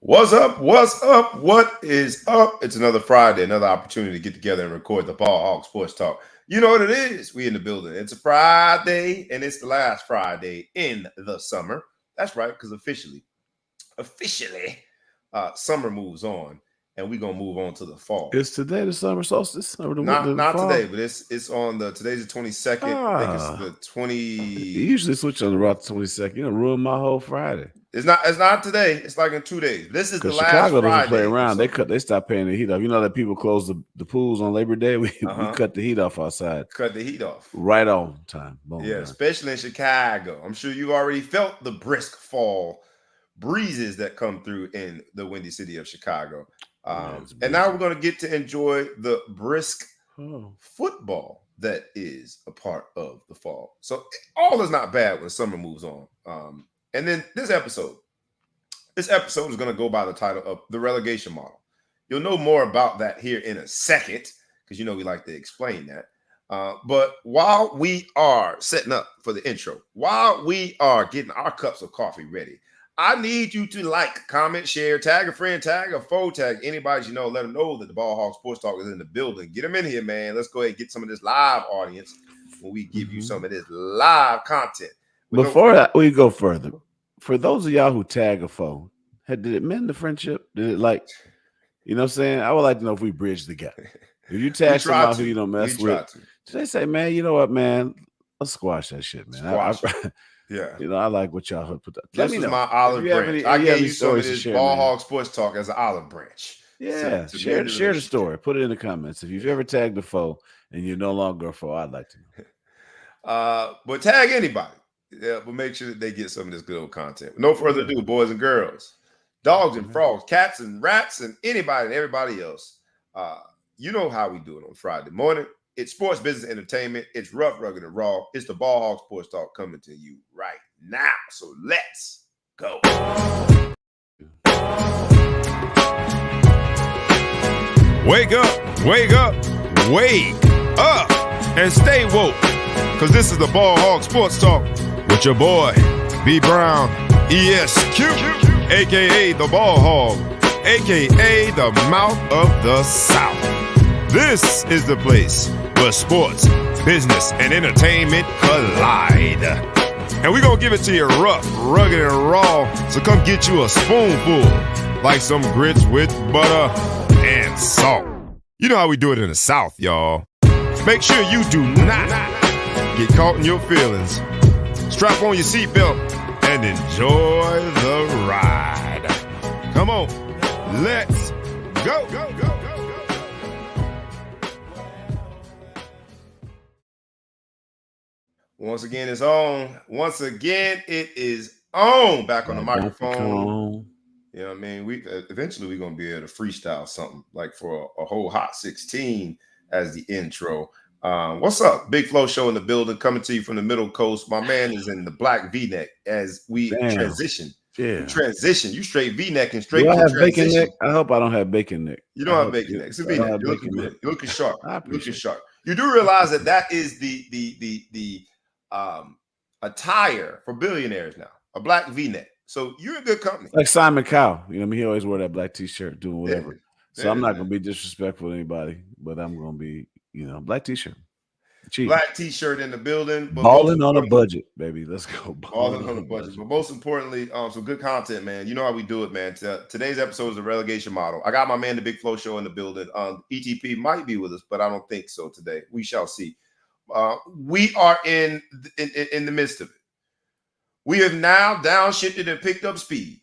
What's up? What's up? What is up? It's another Friday, another opportunity to get together and record the Ball Hawk Sports Talk. You know what it is. We in the building. It's a Friday, and it's the last Friday in the summer. That's right, because officially, summer moves on, and we're gonna move on to the fall. Is today the summer solstice or Not fall? today, but it's on today's the 22nd. I think it's the 20. You usually switch on the route 22nd. You don't ruin my whole Friday. It's not today. It's like in 2 days. This is the Because last Chicago doesn't Friday. play around. They stopped paying the heat off. You know that people close the pools on Labor Day. We cut the heat off outside. Cut the heat off. Right on time. Boom, yeah, especially in Chicago. I'm sure you already felt the brisk fall breezes that come through in the windy city of Chicago. And now we're going to get to enjoy the brisk football that is a part of the fall. So all is not bad when summer moves on. And then this episode is going to go by the title of The Relegation Model. You'll know more about that here in a second because you know we like to explain that. But while we are setting up for the intro, while we are getting our cups of coffee ready, I need you to like, comment, share, tag a friend, tag a foe, tag anybody you know. Let them know that the Ball Hawk Sports Talk is in the building. Get them in here, man. Let's go ahead and get some of this live audience when we give you some of this live content. Before we go further, for those of y'all who tag a foe, did it mend the friendship? Did it you know what I'm saying? I would like to know if we bridge the gap. If you tag somebody who you don't mess with, they say, man, you know what, man? Let's squash that shit, man. Yeah, you know, I like what y'all put up. This is my olive branch. I gave you some of this Ball Hawk Sports Talk as an olive branch. Yeah, share the story. Put it in the comments. If you've ever tagged a foe and you're no longer a foe, I'd like to know. But tag anybody. Yeah, but make sure that they get some of this good old content. No further ado, boys and girls, dogs and frogs, cats and rats, and anybody and everybody else. You know how we do it on Friday morning. It's sports, business, entertainment. It's rough, rugged, and raw. It's the Ball Hawk Sports Talk coming to you right now. So let's go. Wake up, wake up, wake up, and stay woke. Because this is the Ball Hawk Sports Talk with your boy, B. Brown, ESQ, a.k.a. the Ball Hog, a.k.a. the Mouth of the South. This is the place where sports, business, and entertainment collide. And we're going to give it to you rough, rugged, and raw. So come get you a spoonful, like some grits with butter and salt. You know how we do it in the South, y'all. Make sure you do not get caught in your feelings. Strap on your seatbelt and enjoy the ride. Come on, let's go, go, go, go. Once again, it's on. Once again, it is on. Back on the microphone. You know what I mean? Eventually we're gonna be able to freestyle something like for a whole Hot 16 as the intro. What's up? Big Flow Show in the building, coming to you from the Middle Coast. My man is in the black V-neck as we transition. Yeah, transition. You straight V-neck and straight. Do I have bacon neck? I hope I don't have bacon neck. You don't have bacon neck. It's a V-neck. You're looking good. You're looking sharp. Looking sharp. You do realize that is the attire for billionaires now. A black V-neck. So you're in good company. Like Simon Cowell. You know, he always wore that black T-shirt, doing whatever. Yeah. So I'm not gonna be disrespectful to anybody, but I'm gonna be, black T-shirt. Cheap. Black T-shirt in the building. Balling on a budget, baby. Let's go. Balling on a budget. But most importantly, some good content, man. You know how we do it, man. Today's episode is the Relegation Model. I got my man, the Big Flow Show, in the building. ETP might be with us, but I don't think so today. We shall see. We are in the midst of it. We have now downshifted and picked up speed.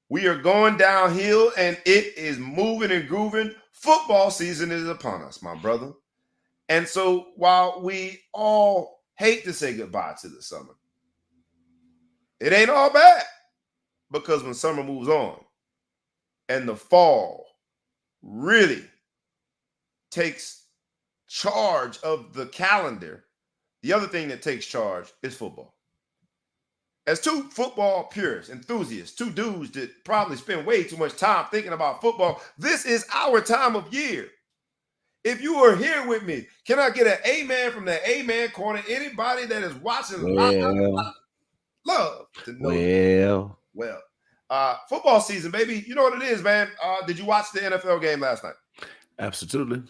We are going downhill, and it is moving and grooving. Football season is upon us, my brother. And so while we all hate to say goodbye to the summer, it ain't all bad, because when summer moves on and the fall really takes charge of the calendar, the other thing that takes charge is football. As two football purists, enthusiasts, two dudes that probably spend way too much time thinking about football, this is our time of year. If you are here with me, can I get an amen from the amen corner? Anybody that is watching, love to know. Well, Football season, baby. You know what it is, man. Did you watch the NFL game last night? Absolutely.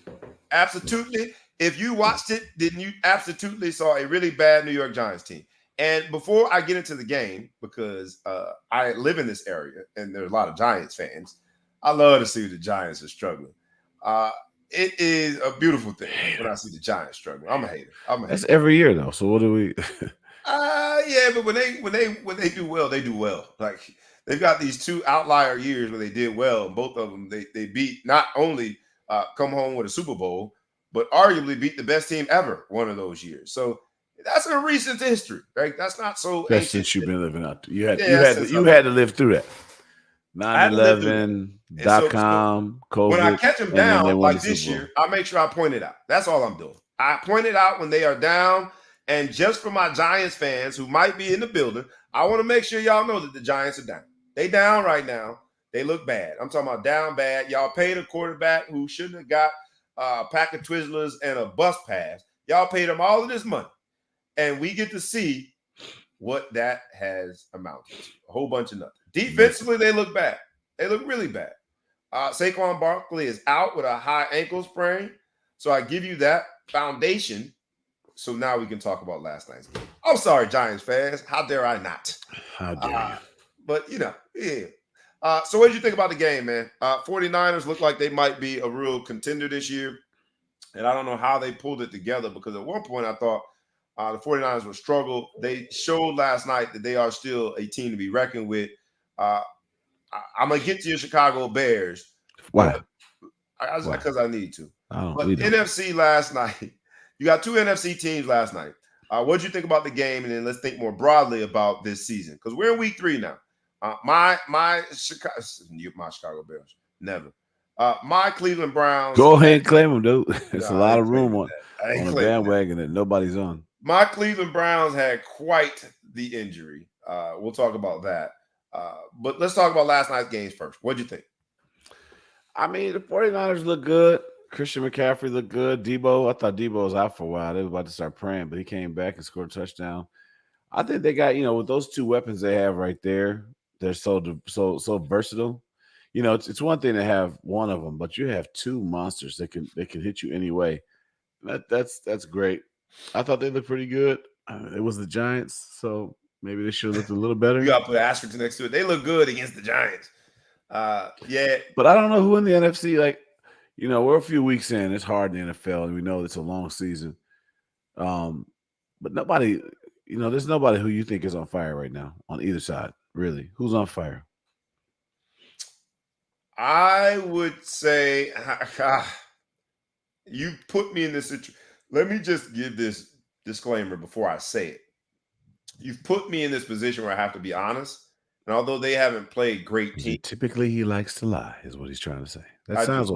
Absolutely. If you watched it, then you absolutely saw a really bad New York Giants team. And before I get into the game, because I live in this area and there's a lot of Giants fans, I love to see the Giants are struggling. It is a beautiful thing when I see the Giants struggling. I'm a hater. That's every year though. So what do we? Yeah, but when they do well, they do well. Like they've got these two outlier years where they did well. Both of them they beat not only come home with a Super Bowl, but arguably beat the best team ever one of those years. So that's a recent history, right? That's not so That's ancient. since you've been living out. You had to live through that. I had to live through that. 9/11.com, COVID. When I catch them and then they down won like the this Super Bowl. year, I make sure I point it out. That's all I'm doing. I point it out when they are down. And just for my Giants fans who might be in the building, I want to make sure y'all know that the Giants are down. They down right now. They look bad. I'm talking about down bad. Y'all paid a quarterback who shouldn't have got a pack of Twizzlers and a bus pass. Y'all paid him all of this money. And we get to see what that has amounted to. A whole bunch of nothing. Defensively, they look bad. They look really bad. Saquon Barkley is out with a high ankle sprain. So I give you that foundation. So now we can talk about last night's game. I'm sorry, Giants fans. How dare I not? How dare you? But, yeah. So what did you think about the game, man? 49ers look like they might be a real contender this year. And I don't know how they pulled it together because at one point I thought the 49ers would struggle. They showed last night that they are still a team to be reckoned with. I'm going to get to your Chicago Bears. Why? Because I need to. But NFC last night. You got two NFC teams last night. What did you think about the game? And then let's think more broadly about this season because we're in week 3 now. My Chicago Bears, never. My Cleveland Browns. Go ahead and claim them, dude. There's a lot of room on a bandwagon that nobody's on. My Cleveland Browns had quite the injury. We'll talk about that. But let's talk about last night's games first. What did you think? I mean, the 49ers look good. Christian McCaffrey looked good. I thought Debo was out for a while. They were about to start praying, but he came back and scored a touchdown. I think they got, with those two weapons they have right there, they're so versatile. It's one thing to have one of them, but you have two monsters that can hit you anyway. That's great. I thought they looked pretty good. It was the Giants, so maybe they should have looked a little better. You got to put an asterisk next to it. They look good against the Giants. Yeah. But I don't know who in the NFC, we're a few weeks in. It's hard in the NFL, and we know it's a long season. But nobody, there's nobody who you think is on fire right now on either side, really. Who's on fire? I would say you put me in this situation. Let me just give this disclaimer before I say it. You've put me in this position where I have to be honest. And although they haven't played great teams. Typically, he likes to lie, is what he's trying to say. That sounds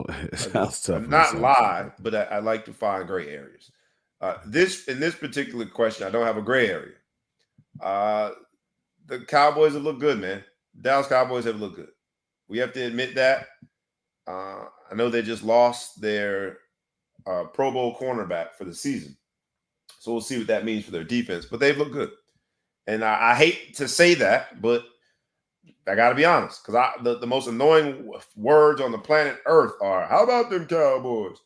tough. Not lie, but I like to find gray areas. In this particular question, I don't have a gray area. The Cowboys have looked good, man. Dallas Cowboys have looked good. We have to admit that. I know they just lost their Pro Bowl cornerback for the season. So we'll see what that means for their defense. But they've looked good. And I hate to say that, but I got to be honest, because the most annoying words on the planet Earth are, how about them Cowboys?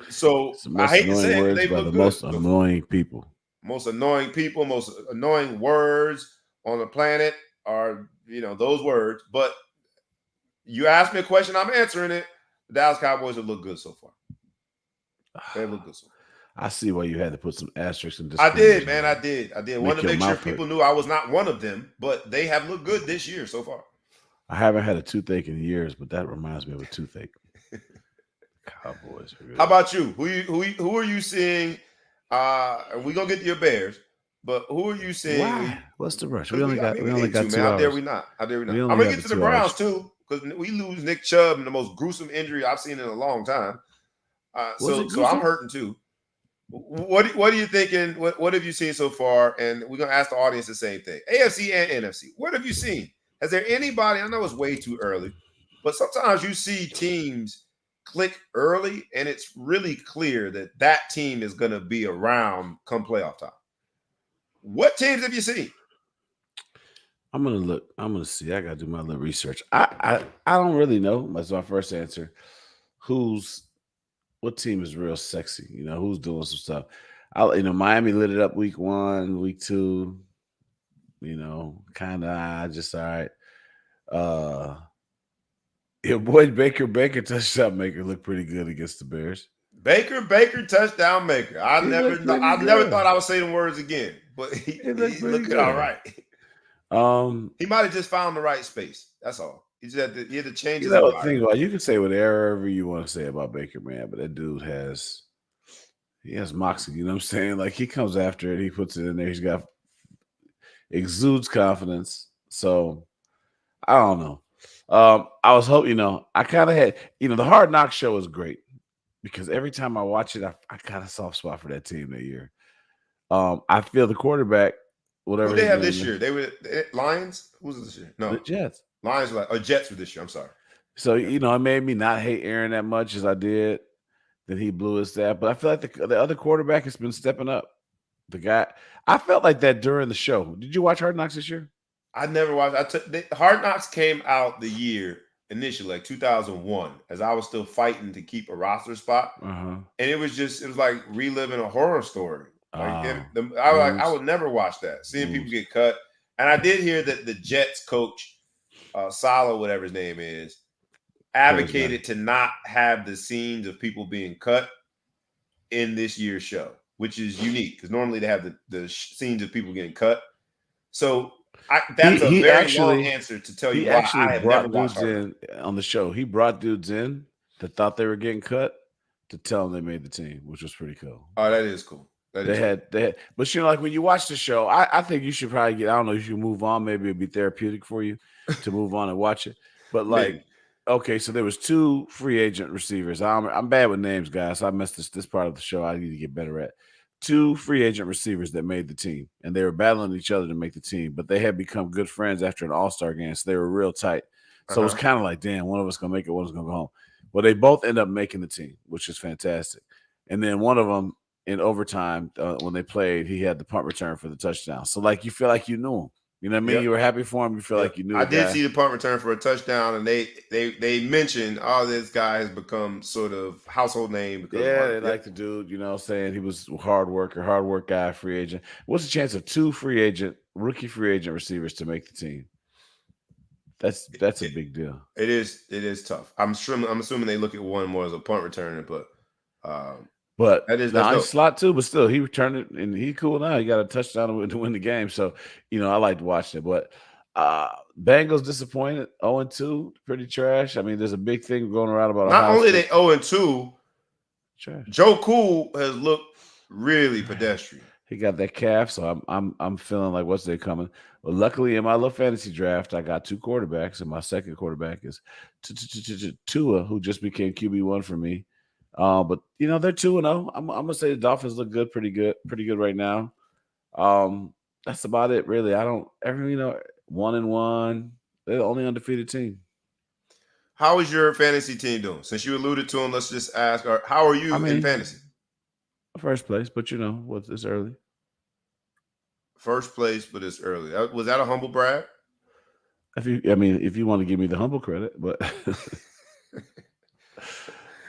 So I hate to say it, they look good. Most annoying people. Most annoying words on the planet are, those words. But you asked me a question, I'm answering it. The Dallas Cowboys have looked good so far. They look good so far. I see why you had to put some asterisks in this. I did, man. I did. Wanted to make sure people knew I was not one of them, but they have looked good this year so far. I haven't had a toothache in years, but that reminds me of a toothache. Cowboys. How about you? Who are you seeing? We're gonna get to your Bears, but who are you seeing? Why? What's the rush? We only got 2 hours. How dare we not? I'm gonna get to the Browns too, because we lose Nick Chubb in the most gruesome injury I've seen in a long time. So I'm hurting too. What are you thinking? What have you seen so far? And we're gonna ask the audience the same thing. AFC and NFC. What have you seen? Has there anybody? I know it's way too early, but sometimes you see teams click early, and it's really clear that team is gonna be around come playoff time. What teams have you seen? I'm gonna look. I'm gonna see. I gotta do my little research. I don't really know. That's my first answer. Who's what team is real sexy? Who's doing some stuff. Miami lit it up week 1, week 2. Kind of just all right. Uh, your boy Baker touchdown maker looked pretty good against the Bears. Baker, touchdown maker. I He never, looked pretty never thought good. I would say them words again, but He looked he pretty looking all good. right. Um, He might have just found the right space. That's all. He had to change his think environment. about you can say whatever you want to say about Baker, man, but that dude he has moxie. You know what I'm saying? Like he comes after it, he puts it in there. He's got exudes confidence. So I don't know. I was hoping, I kind of had, the Hard Knock show is great because every time I watch it, I got a soft spot for that team that year. I feel the quarterback, whatever Who they his have name this is, year? They were Lions. Who was it this year? the No, Jets. Lions were Jets were this year. I'm sorry. So Yeah. it made me not hate Aaron that much as I did. Then he blew his stat, but I feel like the other quarterback has been stepping up. The guy, I felt like that during the show. Did you watch Hard Knocks this year? I never watched. Hard Knocks came out the year initially, like 2001, as I was still fighting to keep a roster spot, and it was like reliving a horror story. Like I would never watch that. Seeing people get cut, and I did hear that the Jets coach, Salo, whatever his name is, advocated to not have the scenes of people being cut in this year's show, which is unique because normally they have the scenes of people getting cut. So that's a very long answer to tell you why I have never brought watched dudes Hard Knocks. in on the show. He brought dudes in that thought they were getting cut to tell them they made the team, which was pretty cool. Oh, that is cool. They had, but like when you watch the show, I think you should probably get. I don't know, you should move on. Maybe it'd be therapeutic for you to move on and watch it. But like, okay, so there was 2 free agent receivers. I'm bad with names, guys. So I missed this part of the show. I need to get better at. 2 free agent receivers that made the team, and they were battling each other to make the team. But they had become good friends after an All-Star game, so they were real tight. So it was kind of like, damn, one of us gonna make it, one of us gonna go home. Well, they both end up making the team, which is fantastic. And then one of them in overtime when they played, he had the punt return for the touchdown. So like you feel like you knew him. You know what I mean? Yep. You were happy for him. You feel like you knew. I did see the punt return for a touchdown, and they mentioned, this guy has become sort of household name because they like the dude. Saying he was hard work guy, free agent. What's the chance of 2 rookie free agent receivers to make the team? That's a big deal. It is tough. I'm assuming they look at one more as a punt returner, but that's slot too. But still, he returned it, and he cool now. He got a touchdown to win the game. So I like to watch it. But Bengals disappointed, 0-2, pretty trash. I mean, there's a big thing going around about not only they 0-2. Trash. Joe Cool has looked really pedestrian. He got that calf, so I'm feeling like what's they coming. Well, luckily in my little fantasy draft, I got 2 quarterbacks, and my second quarterback is Tua, who just became QB1 for me. But they're 2-0. I'm gonna say the Dolphins look good, pretty good right now. That's about it, really. I don't ever, 1-1. They're the only undefeated team. How is your fantasy team doing? Since you alluded to them, let's just ask: how are you in fantasy? First place, but it's early. First place, but it's early. Was that a humble brag? If you want to give me the humble credit, but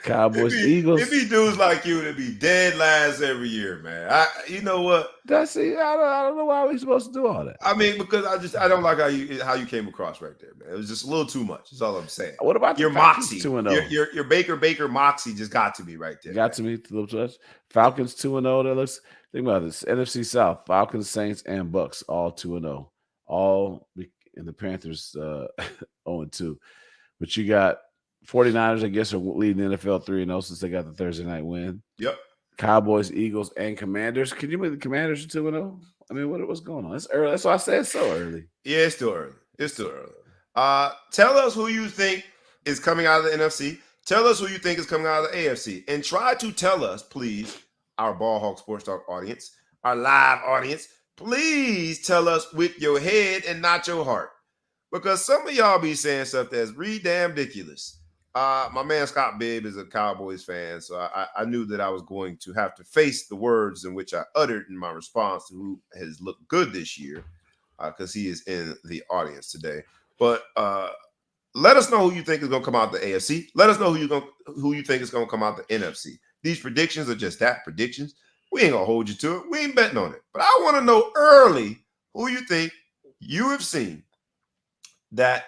Cowboys, Eagles. It be dudes like you that be dead last every year, man. You know what? I don't know why we're supposed to do all that. I mean, because I don't like how you came across right there, man. It was just a little too much. That's all I'm saying. What about your moxie? Your Baker moxie just got to me right there. Got to me a little too much. Falcons 2-0. That looks. Think about this: NFC South, Falcons, Saints, and Bucks all 2-0. All in the Panthers 0-2. But you got 49ers, I guess, are leading the NFL 3-0 since they got the Thursday night win. Yep. Cowboys, Eagles, and Commanders. Can you make the Commanders 2-0? I mean, what's going on? It's early. That's why I said it's so early. Yeah, it's still early. Tell us who you think is coming out of the NFC. Tell us who you think is coming out of the AFC. And try to tell us, please, our Ball Hawk Sports Talk audience, our live audience, please tell us with your head and not your heart. Because some of y'all be saying stuff that's damn ridiculous. My man Scott Bibb is a Cowboys fan, so I knew that I was going to have to face the words in which I uttered in my response to who has looked good this year. because he is in the audience today. But let us know who you think is going to come out the AFC. Let us know who you think is going to come out the NFC. These predictions are just that, predictions. We ain't going to hold you to it. We ain't betting on it. But I want to know early who you think you have seen that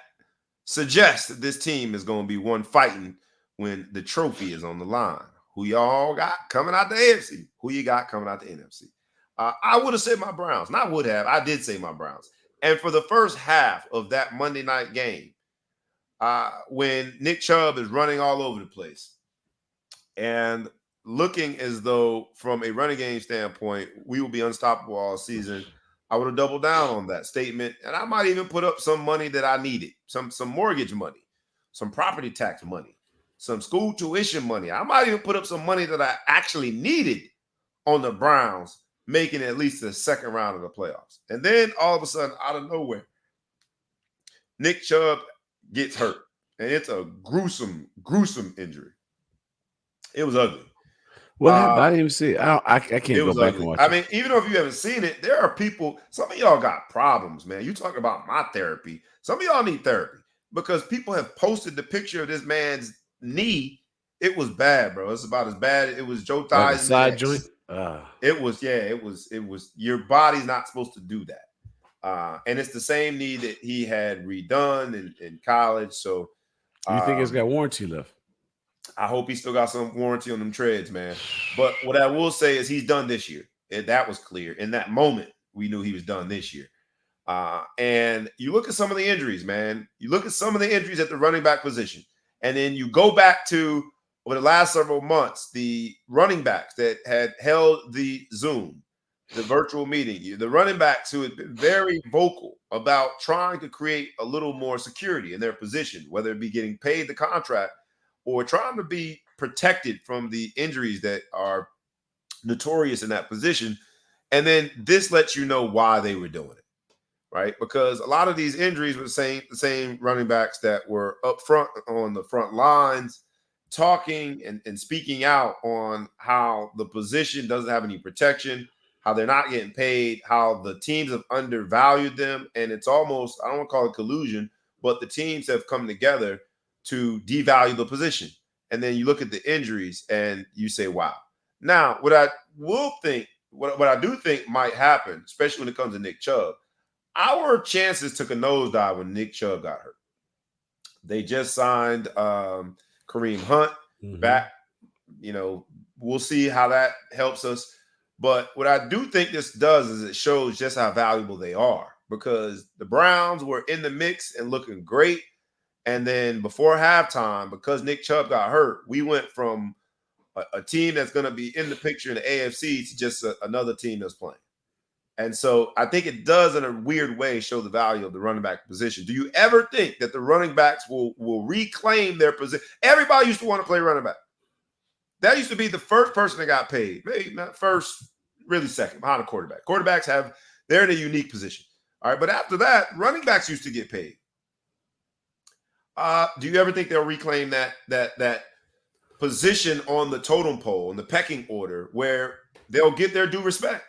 suggests that this team is going to be one fighting when the trophy is on the line. Who y'all got coming out the AFC? Who you got coming out the NFC? I would have said my Browns. Not would have. I did say my Browns. And for the first half of that Monday night game, when Nick Chubb is running all over the place and looking as though from a running game standpoint, we will be unstoppable all season, I would have doubled down on that statement. And I might even put up some money that I needed, some mortgage money, some property tax money, some school tuition money. I might even put up some money that I actually needed on the Browns, making at least the second round of the playoffs. And then all of a sudden, out of nowhere, Nick Chubb gets hurt. And it's a gruesome injury. It was ugly. What happened? I didn't even see it. I can't go back and watch it. I mean, even though if you haven't seen it, there are people, some of y'all got problems, man. You talk about my therapy. Some of y'all need therapy because people have posted the picture of this man's knee. It was bad, bro. It's about as bad. It was Joe Theismann. Like a side joint? It was, your body's not supposed to do that. And it's the same knee that he had redone in college. So you think it's got warranty left? I hope he still got some warranty on them treads, man. But what I will say is he's done this year. And that was clear. In that moment, we knew he was done this year. And you look at some of the injuries, man. You look at some of the injuries at the running back position. And then you go back to over the last several months, the running backs that had held the Zoom, the virtual meeting, the running backs who had been very vocal about trying to create a little more security in their position, whether it be getting paid the contract or trying to be protected from the injuries that are notorious in that position. And then this lets you know why they were doing it, right? Because a lot of these injuries were the same running backs that were up front on the front lines, talking and speaking out on how the position doesn't have any protection, how they're not getting paid, how the teams have undervalued them. And it's almost, I don't want to call it collusion, but the teams have come together to devalue the position. And then you look at the injuries and you say, wow. Now, what I do think might happen, especially when it comes to Nick Chubb, our chances took a nosedive when Nick Chubb got hurt. They just signed Kareem Hunt back. You know, we'll see how that helps us. But what I do think this does is it shows just how valuable they are, because the Browns were in the mix and looking great. And then before halftime, because Nick Chubb got hurt, we went from a team that's going to be in the picture in the AFC to just another team that's playing. And so I think it does in a weird way show the value of the running back position. Do you ever think that the running backs will reclaim their position? Everybody used to want to play running back. That used to be the first person that got paid. Maybe not first, really second, behind a quarterback. Quarterbacks they're in a unique position. All right, but after that, running backs used to get paid. Do you ever think they'll reclaim that position on the totem pole, in the pecking order, where they'll get their due respect?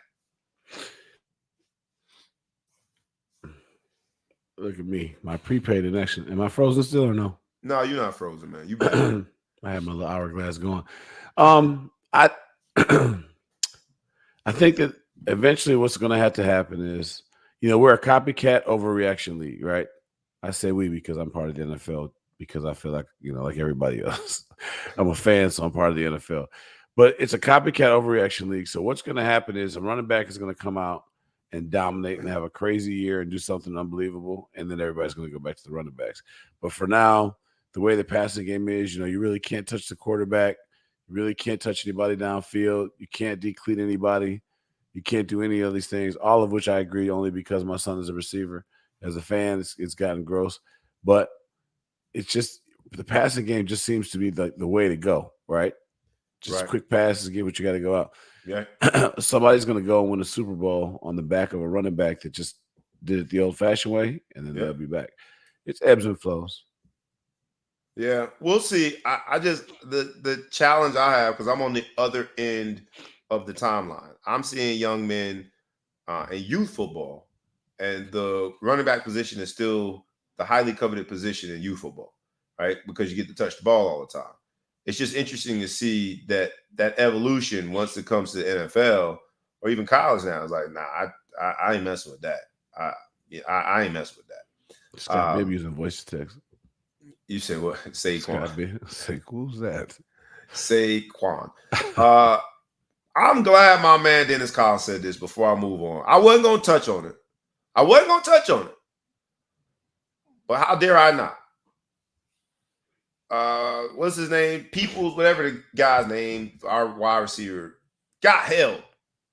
Look at me, my prepaid connection. Am I frozen still or no? No, you're not frozen, man. You better. I have my little hourglass going. I think that eventually what's going to have to happen is, we're a copycat overreaction league, right? I say we because I'm part of the NFL, because I feel like, like everybody else. I'm a fan, so I'm part of the NFL. But it's a copycat overreaction league. So what's going to happen is a running back is going to come out and dominate and have a crazy year and do something unbelievable, and then everybody's going to go back to the running backs. But for now, the way the passing game is, you really can't touch the quarterback. You really can't touch anybody downfield. You can't decleat anybody. You can't do any of these things, all of which I agree, only because my son is a receiver. As a fan, it's gotten gross. But it's just the passing game just seems to be the way to go, right? Just quick passes, get what you got to go out. Yeah. Somebody's going to go and win a Super Bowl on the back of a running back that just did it the old-fashioned way, and then they'll be back. It's ebbs and flows. Yeah, we'll see. I just the challenge I have, because I'm on the other end of the timeline. I'm seeing young men in youth football and the running back position is still the highly coveted position in youth football, right? Because you get to touch the ball all the time. It's just interesting to see that evolution once it comes to the NFL or even college now. It's like, nah, I ain't messing with that. I ain't messing with that. Scott Bibb using voice to text. You say what? Saquon. Scott Bibb. Say, who's that? Saquon. I'm glad my man Dennis Collins said this before I move on. I wasn't going to touch on it. But how dare I not? What's his name? Peoples, whatever the guy's name, our wide receiver, got held.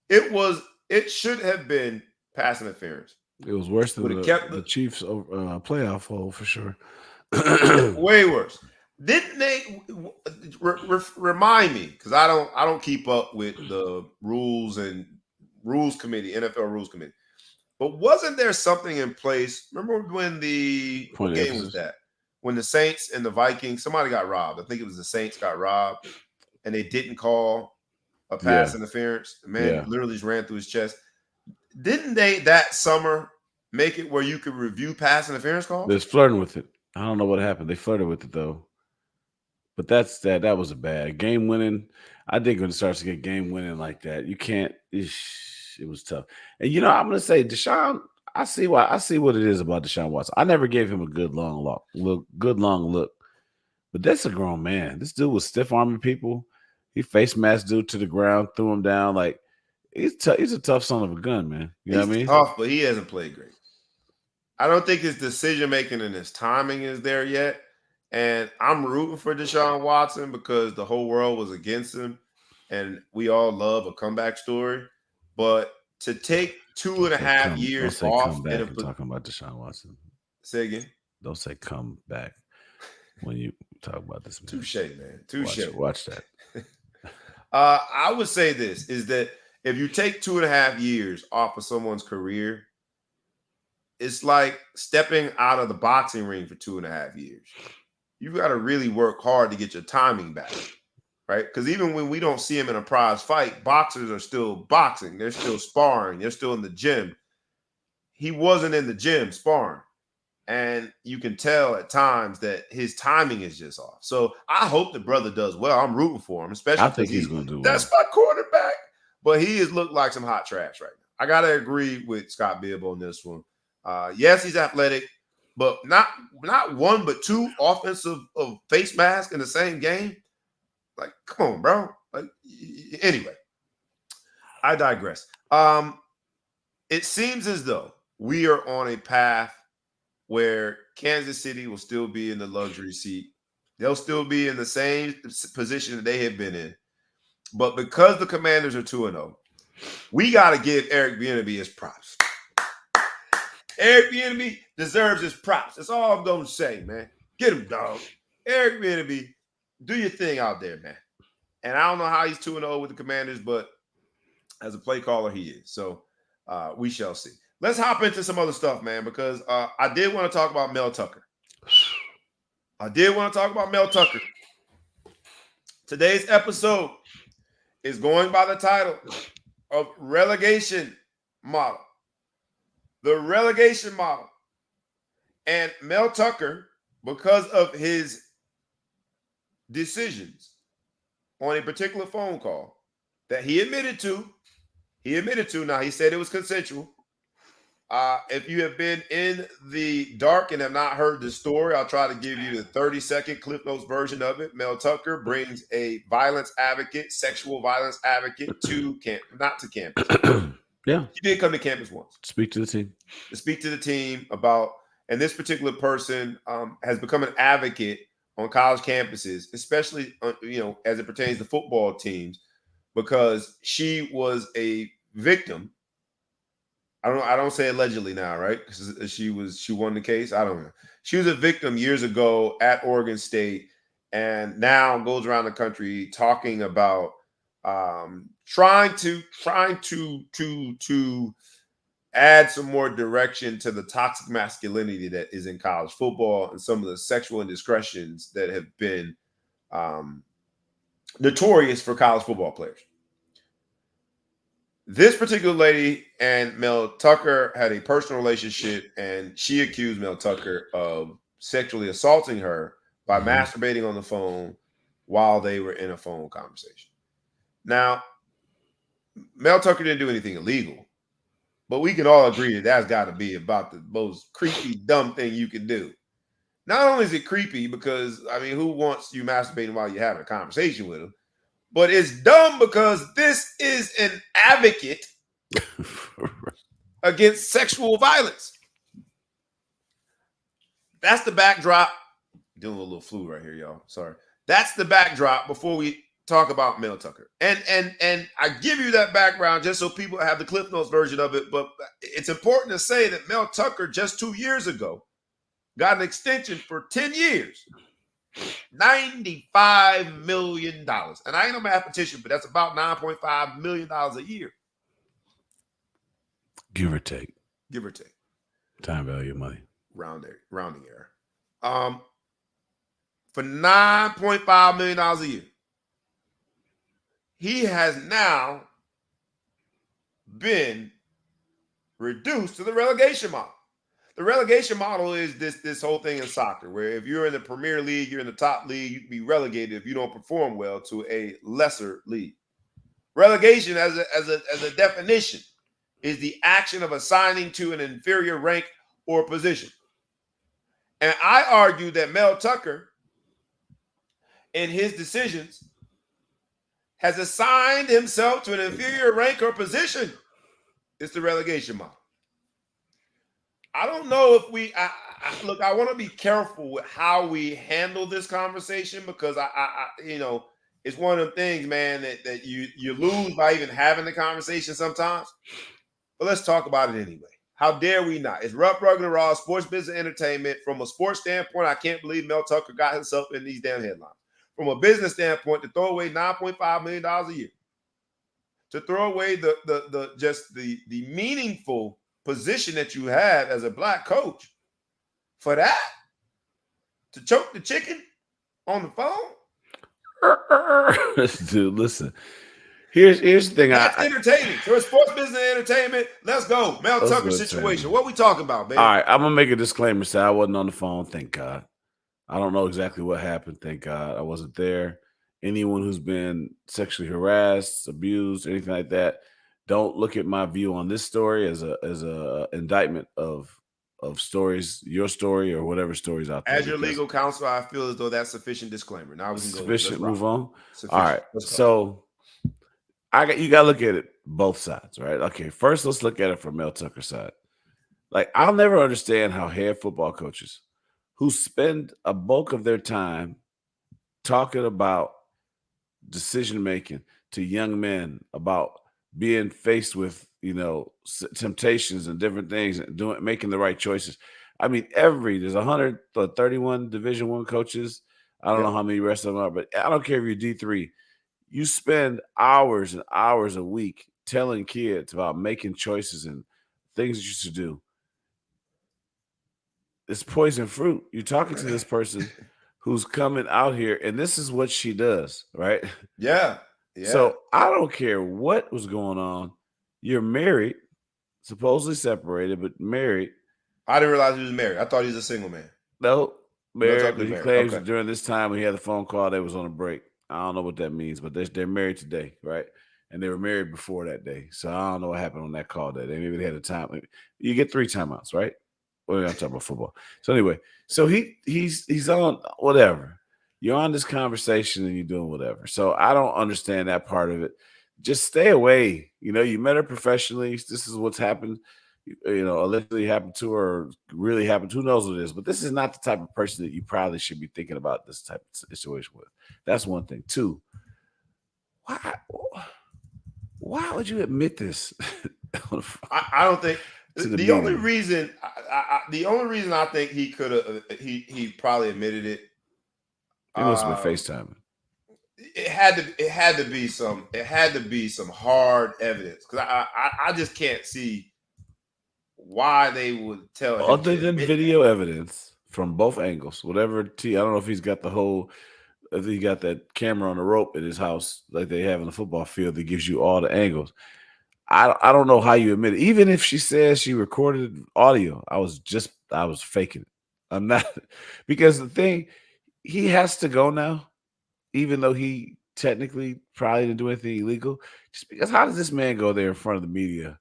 It should have been pass interference. It was worse than the Chiefs playoff hole for sure. Way worse. Didn't they remind me? Because I don't keep up with the rules and rules committee, NFL rules committee. But wasn't there something in place? Remember when what game was that? When the Saints and the Vikings, somebody got robbed. I think it was the Saints got robbed, and they didn't call a pass interference. The man literally just ran through his chest. Didn't they that summer make it where you could review pass interference calls? They're flirting with it. I don't know what happened. They flirted with it though. But that was a bad game winning. I think when it starts to get game winning like that, you can't. It was tough. And I'm going to say Deshaun. I see what it is about Deshaun Watson. I never gave him a good long look. But that's a grown man. This dude was stiff arming people. He face masked dude to the ground, threw him down. Like he's a tough son of a gun, man. You know what I mean? Tough, but he hasn't played great. I don't think his decision making and his timing is there yet. And I'm rooting for Deshaun Watson because the whole world was against him, and we all love a comeback story. But to take 2.5 years off, talking about Deshaun Watson. Say again. Don't say come back when you talk about this. Touche, man. Touche. Watch that. I would say this is that if you take 2.5 years off of someone's career, it's like stepping out of the boxing ring for 2.5 years. You've got to really work hard to get your timing back, right? Because even when we don't see him in a prize fight, boxers are still boxing. They're still sparring. They're still in the gym. He wasn't in the gym sparring. And you can tell at times that his timing is just off. So I hope the brother does well. I'm rooting for him, especially I think he's going to do well. That's my quarterback. But he has looked like some hot trash right now. I got to agree with Scott Bibb on this one. Yes, he's athletic. But not one, but two offensive of face mask in the same game. Like, come on, bro. Like, anyway, I digress. It seems as though we are on a path where Kansas City will still be in the luxury seat. They'll still be in the same position that they have been in. But because the Commanders are 2-0, we got to give Eric Bieniemy his props. Eric Bieniemy deserves his props. That's all I'm going to say, man. Get him, dog. Eric Bieniemy, do your thing out there, man. And I don't know how he's 2-0 with the Commanders, but as a play caller, he is. So we shall see. Let's hop into some other stuff, man, because I did want to talk about Mel Tucker. Today's episode is going by the title of Relegation Model. The relegation model. And Mel Tucker, because of his decisions on a particular phone call that he admitted to, now he said it was consensual. If you have been in the dark and have not heard the story, I'll try to give you the 30-second Cliff Notes version of it. Mel Tucker brings a sexual violence advocate not to campus. Yeah. He did come to campus once. Speak to the team about, and this particular person has become an advocate on college campuses, especially, as it pertains to football teams, because she was a victim. I don't say allegedly now, right? Because she won the case. I don't know. She was a victim years ago at Oregon State, and now goes around the country talking about trying to add some more direction to the toxic masculinity that is in college football and some of the sexual indiscretions that have been notorious for college football players. This particular lady and Mel Tucker had a personal relationship, and she accused Mel Tucker of sexually assaulting her by masturbating on the phone while they were in a phone conversation. Now, Mel Tucker didn't do anything illegal, but we can all agree that that's got to be about the most creepy, dumb thing you can do. Not only is it creepy because, I mean, who wants you masturbating while you're having a conversation with them? But it's dumb because this is an advocate against sexual violence. That's the backdrop. Doing a little flu right here, y'all. Sorry. That's the backdrop before we talk about Mel Tucker. And I give you that background just so people have the Cliff Notes version of it. But it's important to say that Mel Tucker just 2 years ago got an extension for 10 years. $95 million. And I ain't no mathematician, but that's about $9.5 million a year. Give or take. Give or take. Time value of money. Rounding error. For $9.5 million a year. He has now been reduced to the relegation model. The relegation model is this whole thing in soccer, where if you're in the Premier League, you're in the top league, you can be relegated if you don't perform well to a lesser league. Relegation, as a definition, is the action of assigning to an inferior rank or position. And I argue that Mel Tucker, in his decisions, has assigned himself to an inferior rank or position. It's the relegation model. I don't know if we look. I want to be careful with how we handle this conversation because I it's one of the things, man, that you lose by even having the conversation sometimes. But let's talk about it anyway. How dare we not? It's rough, rugged, and raw, sports business entertainment. From a sports standpoint, I can't believe Mel Tucker got himself in these damn headlines. From a business standpoint, to throw away $9.5 million a year, to throw away the meaningful position that you have as a black coach, for that, to choke the chicken on the phone. Dude, listen. Here's the thing. That's entertaining. So it's sports business entertainment. Let's go. Mel Tucker situation. What we talking about, baby? All right, I'm gonna make a disclaimer. Say I wasn't on the phone. Thank God. I don't know exactly what happened. Thank God I wasn't there. Anyone who's been sexually harassed, abused, anything like that, don't look at my view on this story as a indictment of stories, your story or whatever stories out there. As your legal counsel, I feel as though that's sufficient disclaimer. Now we can go. Sufficient. Move on. Sufficient. All right. So you got to look at it both sides, right? Okay. First, let's look at it from Mel Tucker's side. Like, I'll never understand how head football coaches who spend a bulk of their time talking about decision making to young men about being faced with, temptations and different things and making the right choices. I mean, there's 131 Division I coaches. I don't know how many rest of them are, but I don't care if you're D3. You spend hours and hours a week telling kids about making choices and things that you should do. It's poison fruit. You're talking to this person who's coming out here, and this is what she does, right? Yeah. So I don't care what was going on. You're married, supposedly separated, but married. I didn't realize he was married. I thought he was a single man. No, married, but he claims during this time when he had the phone call, they was on a break. I don't know what that means, but they're married today, right? And they were married before that day. So I don't know what happened on that call that day. Maybe they had a time. You get 3 timeouts, right? We're not talking about football. So anyway, so he's on whatever. You're on this conversation and you're doing whatever. So I don't understand that part of it. Just stay away. You met her professionally. This is what's happened. Allegedly happened to her, or really happened. Who knows what it is? But this is not the type of person that you probably should be thinking about this type of situation with. That's one thing. 2, why would you admit this? I don't think the only reason I think he could have he probably admitted it. He must have been FaceTiming. It had to be some hard evidence, because I just can't see why they would tell him. Other than video evidence from both angles, whatever. I don't know if he's got if he got that camera on the rope in his house like they have in the football field that gives you all the angles. I don't know how you admit it. Even if she says she recorded audio, I was faking it. I'm not because the thing he has to go now, even though he technically probably didn't do anything illegal. Just because how does this man go there in front of the media?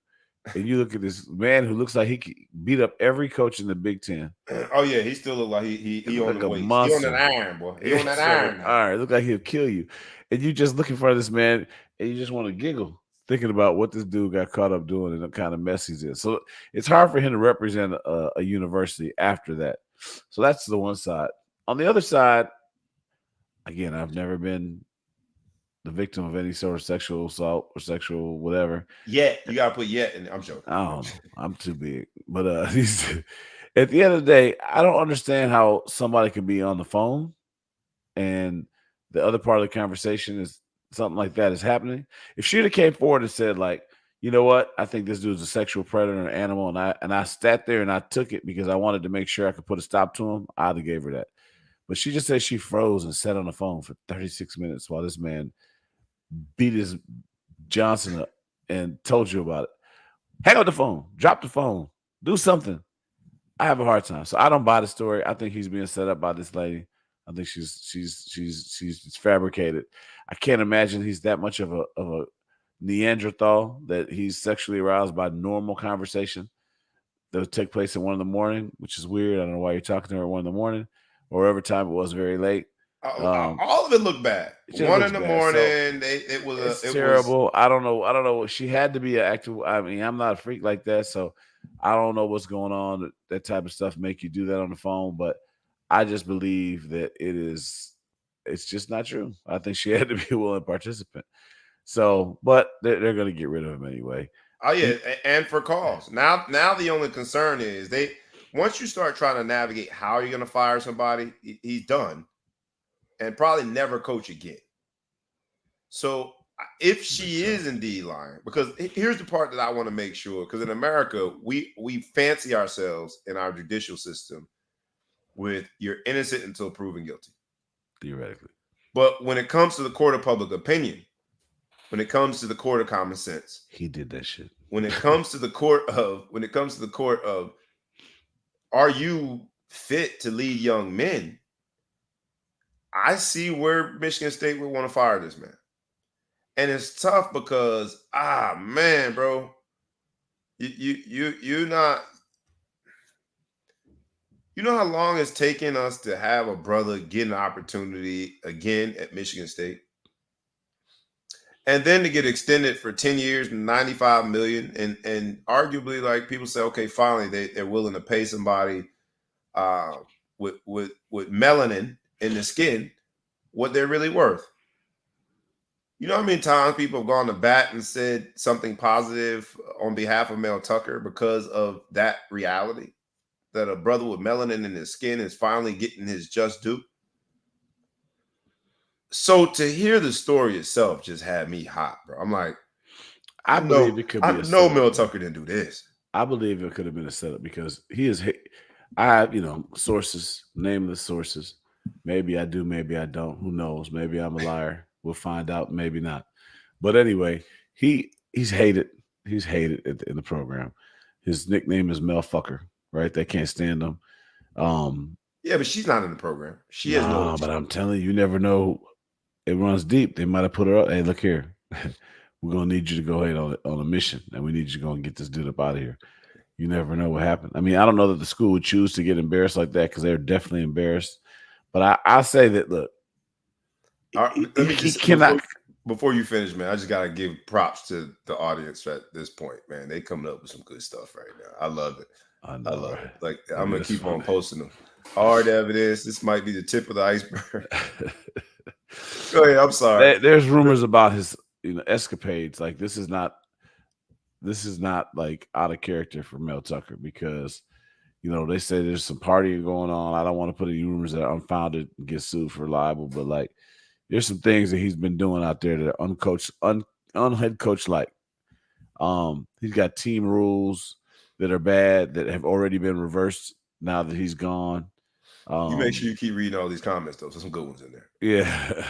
And you look at this man who looks like he could beat up every coach in the Big Ten. Oh yeah, he still look like He he look on like the a weights. He on that monster. iron, boy. He on that It's on iron that now. iron. Look like he'll kill you. And you just look in front of this man and you just want to giggle thinking about what this dude got caught up doing and the kind of mess he's in. So it's hard for him to represent a university after that. So that's the one side. On the other side, again, I've never been the victim of any sort of sexual assault or sexual whatever. Yet you gotta put yet in. I'm joking. I don't know. I'm too big. But at the end of the day, I don't understand how somebody can be on the phone and the other part of the conversation is something like that is happening. If she'd have came forward and said, like, you know what, I think this dude's a sexual predator and an animal, and I sat there and I took it because I wanted to make sure I could put a stop to him, I'd have gave her that. But she just said she froze and sat on the phone for 36 minutes while this man beat his Johnson up and told you about it. Hang up the phone, drop the phone, do something. I have a hard time. So I don't buy the story. I think he's being set up by this lady. I think she's fabricated. I can't imagine he's that much of a Neanderthal that he's sexually aroused by normal conversation that would take place at 1 a.m, which is weird. I don't know why you're talking to her at 1 a.m. or whatever time it was very late. All of it looked bad. It just 1 looks in the bad. morning, So it was it's it terrible. I don't know. She had to be an active. I mean, I'm not a freak like that, so I don't know what's going on. That type of stuff make you do that on the phone, but I just believe that it's just not true. I think she had to be a willing participant. So, but they're going to get rid of him anyway. Oh yeah, and for cause. Now the only concern is once you start trying to navigate how you're going to fire somebody, he's done, and probably never coach again. So if she is indeed lying, because here's the part that I want to make sure, because in America we fancy ourselves in our judicial system with you're innocent until proven guilty, theoretically. But when it comes to the court of public opinion, when it comes to the court of common sense, he did that shit. When it comes to the court of, are you fit to lead young men? I see where Michigan State would want to fire this man. And it's tough because, man, bro, you're not. You know how long it's taken us to have a brother get an opportunity again at Michigan State? And then to get extended for 10 years and 95 million. And arguably, like, people say, okay, finally they're willing to pay somebody with melanin in the skin what they're really worth. You know how many times people have gone to bat and said something positive on behalf of Mel Tucker because of that reality? That a brother with melanin in his skin is finally getting his just due. So to hear the story itself just had me hot, bro. I'm like, I believe it could be. I know Mel Tucker didn't do this. I believe it could have been a setup because he is. I have, sources, nameless sources. Maybe I do, maybe I don't. Who knows? Maybe I'm a liar. We'll find out. Maybe not. But anyway, he's hated. He's hated in the program. His nickname is Mel Fucker. Right? They can't stand him. Yeah, but she's not in the program. She has no. But I'm telling you, never know. It runs deep. They might have put her up. Hey, look here. We're gonna need you to go ahead on a mission, and we need you to go and get this dude up out of here. You never know what happened. I mean, I don't know that the school would choose to get embarrassed like that because they're definitely embarrassed. But I say that look, let me just cannot. Before you finish, man, I just gotta give props to the audience at this point, man. They coming up with some good stuff right now. I love it. I love it. Like, I'm gonna keep on posting them. Hard evidence. This might be the tip of the iceberg. Go ahead. I'm sorry. There's rumors about his escapades. Like this is not like out of character for Mel Tucker because they say there's some partying going on. I don't want to put any rumors that are unfounded and get sued for libel, but like there's some things that he's been doing out there that are uncoached, unhead coach like. He's got team rules that are bad that have already been reversed now that he's gone. You make sure you keep reading all these comments though. There's some good ones in there. Yeah.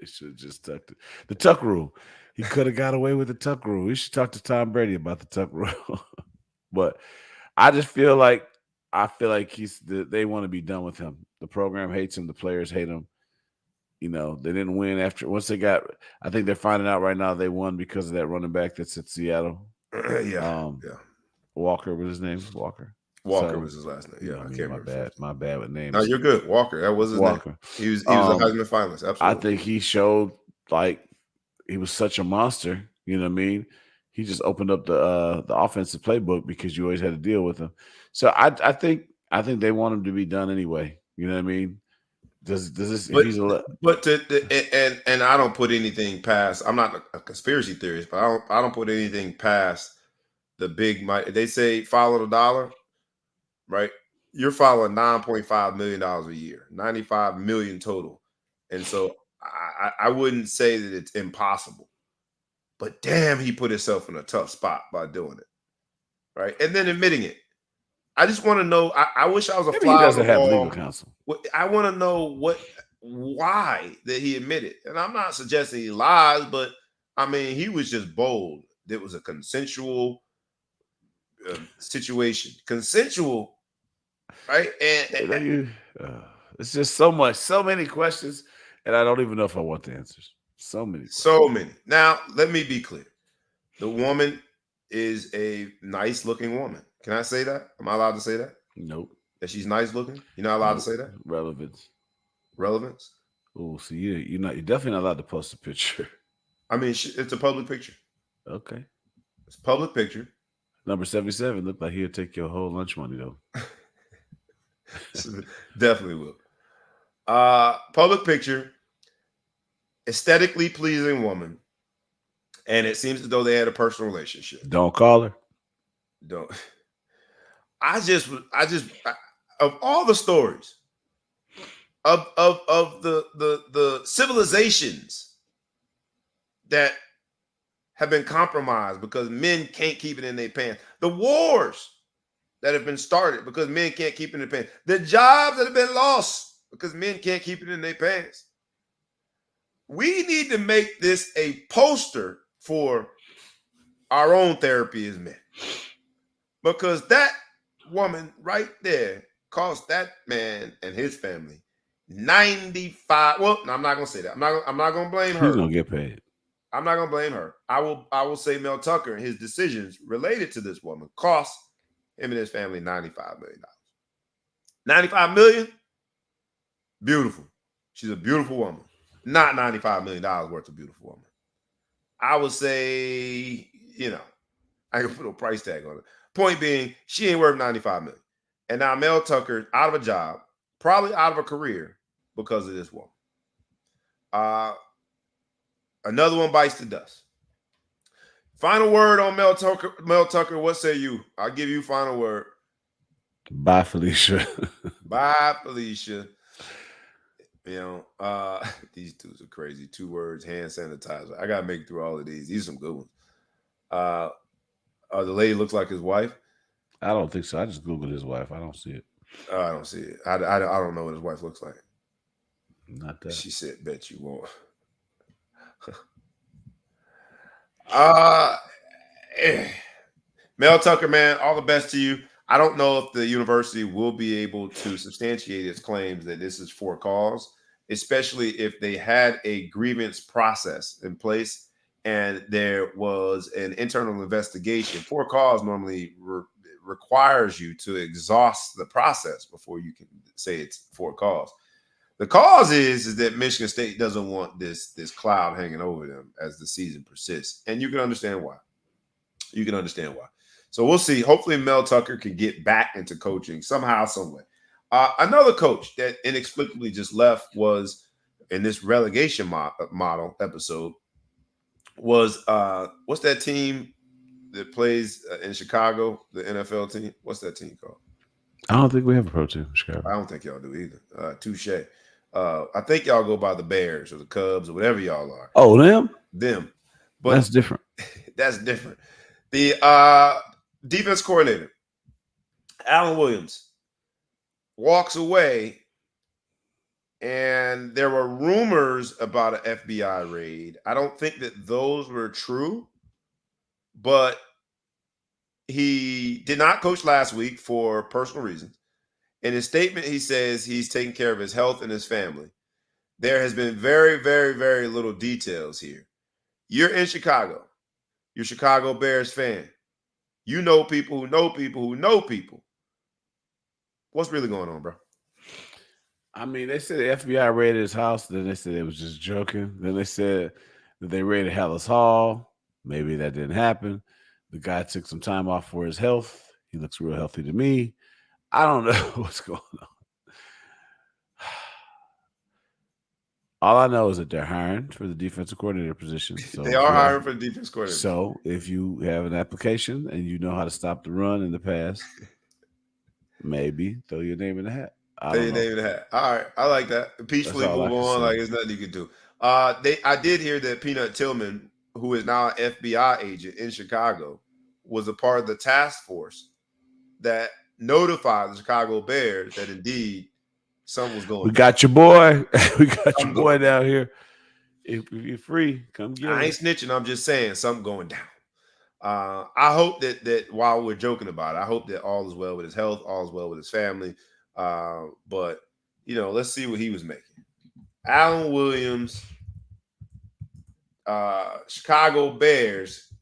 should have just tucked it. The tuck rule. He could have got away with the tuck rule. We should talk to Tom Brady about the tuck rule. But I just feel like they want to be done with him. The program hates him. The players hate him. They didn't win once they got. I think they're finding out right now they won because of that running back that's at Seattle. Yeah. Walker was his name. Walker was his last name. Yeah, I can't remember. My bad with names. No, you're good. Walker. That was his Walker. name. He was a Heisman finalist. Absolutely. I think he showed like he was such a monster. You know what I mean? He just opened up the offensive playbook because you always had to deal with him. So I think they want him to be done anyway. You know what I mean? Does this? But and I don't put anything past. I'm not a conspiracy theorist, but I don't put anything past the big. They say follow the dollar, right? You're following $9.5 million a year, 95 million total, and so I wouldn't say that it's impossible. But damn, he put himself in a tough spot by doing it, right? And then admitting it. I just want to know. I wish I was a fly. He doesn't have legal counsel. I want to know why that he admitted. And I'm not suggesting he lies, but I mean, he was just bold. It was a consensual situation. Consensual, right? And it's just so many questions, and I don't even know if I want the answers. So many. Now, let me be clear. The woman is a nice looking woman. Can I say that? Am I allowed to say that? Nope. That she's nice looking? You're not allowed to say that? Relevance. Oh, so you're definitely not allowed to post a picture. I mean, it's a public picture. Okay. It's a public picture. Number 77 looked like he'll take your whole lunch money though. Definitely will. Public picture. Aesthetically pleasing woman, and it seems as though they had a personal relationship. Don't call her. Don't. I just of all the stories of the civilizations that have been compromised because men can't keep it in their pants, the wars that have been started because men can't keep it in their pants, the jobs that have been lost because men can't keep it in their pants. We need to make this a poster for our own therapy as men. Because that woman right there cost that man and his family 95. Well, no, I'm not gonna say that. I'm not gonna blame her. He's gonna get paid. I'm not gonna blame her. I will say Mel Tucker and his decisions related to this woman cost him and his family $95 million. 95 million? Beautiful. She's a beautiful woman. Not $95 million worth of beautiful woman. I would say, I can put a price tag on it. Point being, she ain't worth $95 million. And now Mel Tucker out of a job, probably out of a career because of this woman. Another one bites the dust. Final word on Mel Tucker. Mel Tucker, what say you? I'll give you final word. Bye, Felicia. Bye, Felicia. These dudes are crazy. 2 words, hand sanitizer. I gotta make it through all of these. These are some good ones. The lady looks like his wife. I don't think so. I just Googled his wife. I don't see it. I don't see it. I don't know what his wife looks like. Not that. She said, bet you won't. Mel Tucker, man, all the best to you. I don't know if the university will be able to substantiate its claims that this is for cause, especially if they had a grievance process in place and there was an internal investigation. For cause normally requires you to exhaust the process before you can say it's for cause. The cause is that Michigan State doesn't want this cloud hanging over them as the season persists. And you can understand why. So we'll see. Hopefully Mel Tucker can get back into coaching somehow, some way. Another coach that inexplicably just left was in this relegation model episode was what's that team that plays in Chicago, the NFL team? What's that team called? I don't think we have a pro team in Chicago. I don't think y'all do either. Touche. I think y'all go by the Bears or the Cubs or whatever y'all are. Oh, them. But that's different. That's different. The defense coordinator, Alan Williams, walks away And there were rumors about an FBI raid. I don't think that those were true, but he did not coach last week for personal reasons. In his statement, he says he's taking care of his health and his family. There has been very, very, very little details here. You're in Chicago. You're a Chicago Bears fan. You know people who know people who know people. What's really going on, bro? I mean, they said the FBI raided his house. Then they said it was just joking. Then they said that they raided Hallis Hall. Maybe that didn't happen. The guy took some time off for his health. He looks real healthy to me. I don't know what's going on. All I know is that they're hiring for the defensive coordinator position. So they are hiring for the defense coordinator. So if you have an application and you know how to stop the run in the pass, maybe throw your name in the hat. Throw your name in the hat. All right, I like that. Peacefully move on. Like there's nothing you can do. I did hear that Peanut Tillman, who is now an FBI agent in Chicago, was a part of the task force that notified the Chicago Bears that indeed something was going on. We got your boy. We got your boy down here. If you're free, come get him. I ain't snitching. I'm just saying something going down. I hope that while we're joking about it, I hope that all is well with his health, all is well with his family. But let's see what he was making. Alan Williams, Chicago Bears.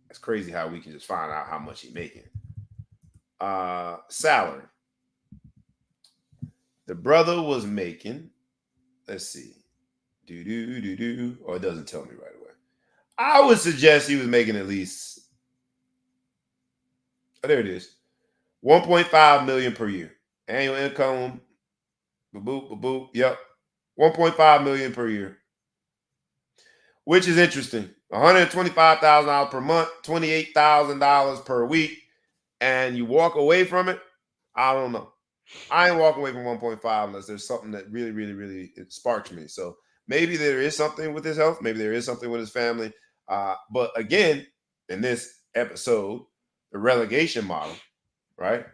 It's crazy how we can just find out how much he's making. Salary. The brother was making, let's see, or it doesn't tell me right away. I would suggest he was making at least, there it is, $1.5 million per year. Annual income, boop, yep, $1.5 million per year, which is interesting. $125,000 per month, $28,000 per week, and you walk away from it. I don't know. I ain't walking away from 1.5 unless there's something that really, really, really sparks me. So maybe there is something with his health. Maybe there is something with his family. But again, in this episode, the relegation model, right?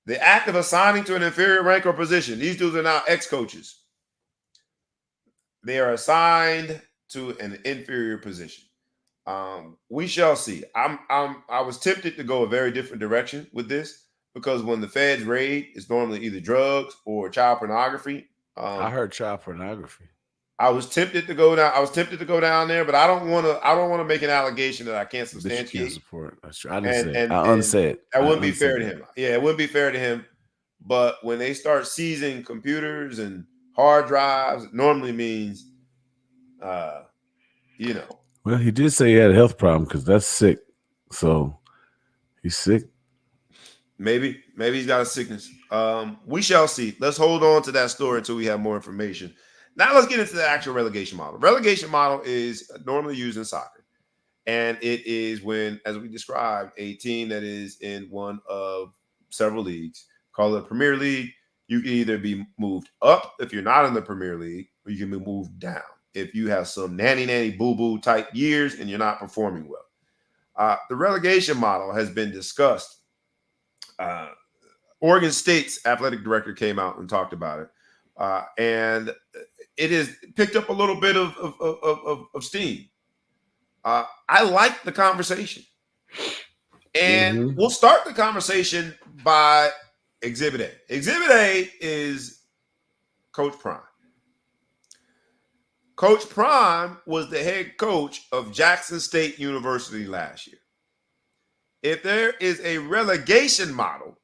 The act of assigning to an inferior rank or position. These dudes are now ex-coaches. They are assigned to an inferior position. We shall see. I was tempted to go a very different direction with this because when the feds raid, it's normally either drugs or child pornography. I heard child pornography. I was tempted to go down there, but I don't want to make an allegation that I can't substantiate. You can't support. That's true. I didn't say it. I unsaid it. That wouldn't be fair to him. Yeah, it wouldn't be fair to him. But when they start seizing computers and hard drives, it normally means, Well, he did say he had a health problem because that's sick. So he's sick. Maybe he's got a sickness. We shall see. Let's hold on to that story until we have more information. Now let's get into the actual relegation model. Relegation model is normally used in soccer. And it is when, as we described, a team that is in one of several leagues, call it a Premier League, you can either be moved up if you're not in the Premier League, or you can be moved down if you have some nanny boo-boo type years and you're not performing well. The relegation model has been discussed. Oregon State's athletic director came out and talked about it. And it has picked up a little bit of steam. I like the conversation. And we'll start the conversation by Exhibit A. Exhibit A is Coach Prime. Coach Prime was the head coach of Jackson State University last year. If there is a relegation model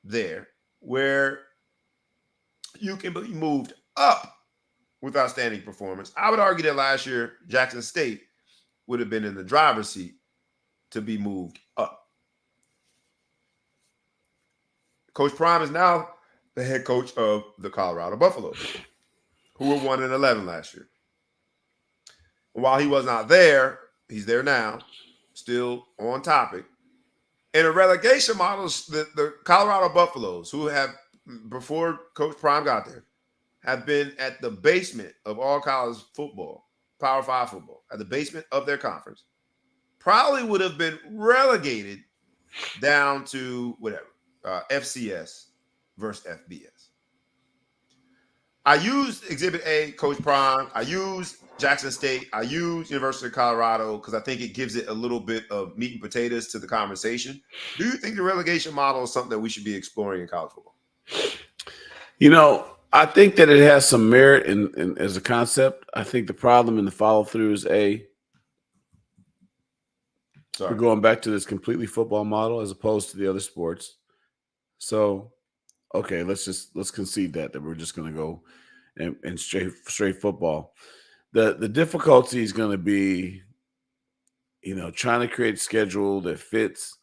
there where you can be moved up with outstanding performance, I would argue that last year Jackson State would have been in the driver's seat to be moved up. Coach Prime is now the head coach of the Colorado Buffaloes, who were 1-11 last year. And while he was not there, he's there now, still on topic. In a relegation model, the Colorado Buffaloes, who have, before Coach Prime got there, have been at the basement of all college football, Power 5 football, at the basement of their conference, probably would have been relegated down to whatever, FCS versus FBS. I use Exhibit A, Coach Prime. I use Jackson State. I use University of Colorado because I think it gives it a little bit of meat and potatoes to the conversation. Do you think the relegation model is something that we should be exploring in college football? I think that it has some merit in as a concept. I think the problem in the follow through is we're going back to this completely football model as opposed to the other sports. So, okay, let's concede that we're just going to go and straight football. The difficulty is going to be, trying to create a schedule that fits.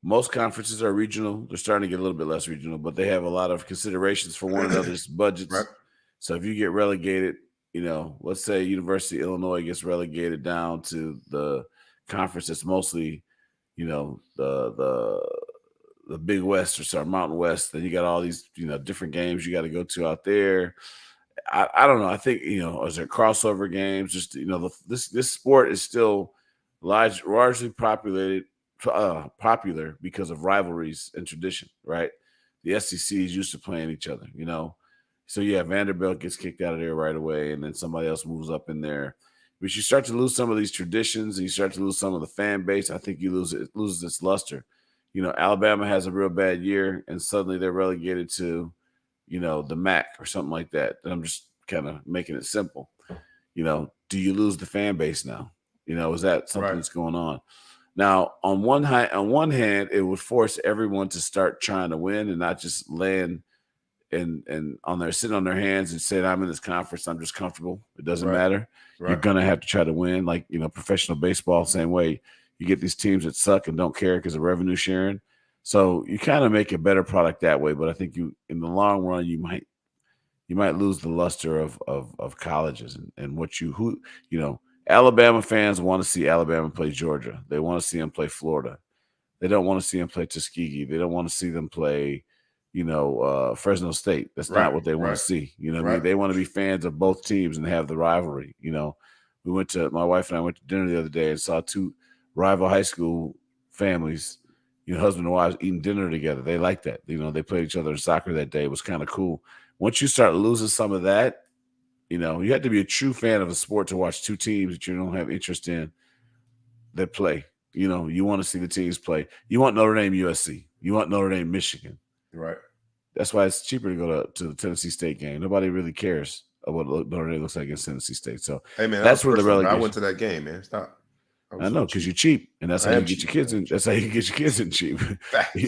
Most conferences are regional. They're starting to get a little bit less regional, but they have a lot of considerations for one another's budgets. Right. So if you get relegated, let's say University of Illinois gets relegated down to the conference that's mostly, the Big West or Mountain West, then you got all these, different games you got to go to out there. I don't know. I think, is there crossover games? Just, this sport is still largely popular because of rivalries and tradition, right? The SEC is used to playing each other, So yeah, Vanderbilt gets kicked out of there right away, and then somebody else moves up in there. But you start to lose some of these traditions, and you start to lose some of the fan base. I think it loses its luster. Alabama has a real bad year, and suddenly they're relegated to, the MAC or something like that. And I'm just kind of making it simple. Do you lose the fan base now? Is that something that's going on? Now, on one hand, it would force everyone to start trying to win and not just land and sitting on their hands and saying, I'm in this conference, I'm just comfortable. It doesn't matter. Right. You're gonna have to try to win. Like, professional baseball, same way. You get these teams that suck and don't care because of revenue sharing. So you kind of make a better product that way. But I think in the long run, you might lose the luster of colleges and Alabama fans want to see Alabama play Georgia. They want to see them play Florida. They don't want to see them play Tuskegee. They don't want to see them play, Fresno State. That's not what they want to see. What I mean? They want to be fans of both teams and have the rivalry. My wife and I went to dinner the other day and saw two rival high school families, husband and wives eating dinner together. They like that. They played each other in soccer that day. It was kind of cool. Once you start losing some of that, you have to be a true fan of a sport to watch two teams that you don't have interest in that play. You want to see the teams play. You want Notre Dame USC. You want Notre Dame Michigan. Right. That's why it's cheaper to go to the Tennessee State game. Nobody really cares about what Notre Dame looks like against Tennessee State. So hey man, that's where the relegation. I went to that game, man. Stop. I know, because you're cheap, and that's how you get your kids in. That's how you get your kids in cheap.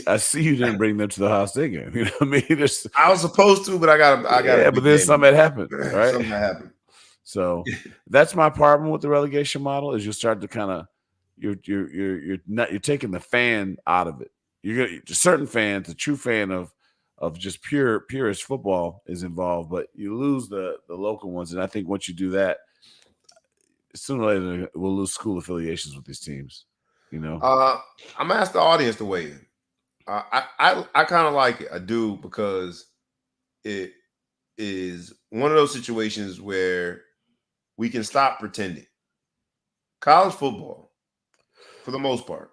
I see you didn't bring them to the Ohio State game. I mean, I was supposed to, but I got. Yeah, but then something had happened, right? Something happened. So that's my problem with the relegation model. Is you start to kind of you're taking the fan out of it. You're gonna certain fans, the true fan of just purest football is involved, but you lose the local ones. And I think once you do that, sooner or later we'll lose school affiliations with these teams. I'm gonna ask the audience to weigh in. I kind of like it. I do, because it is one of those situations where we can stop pretending. College football, for the most part,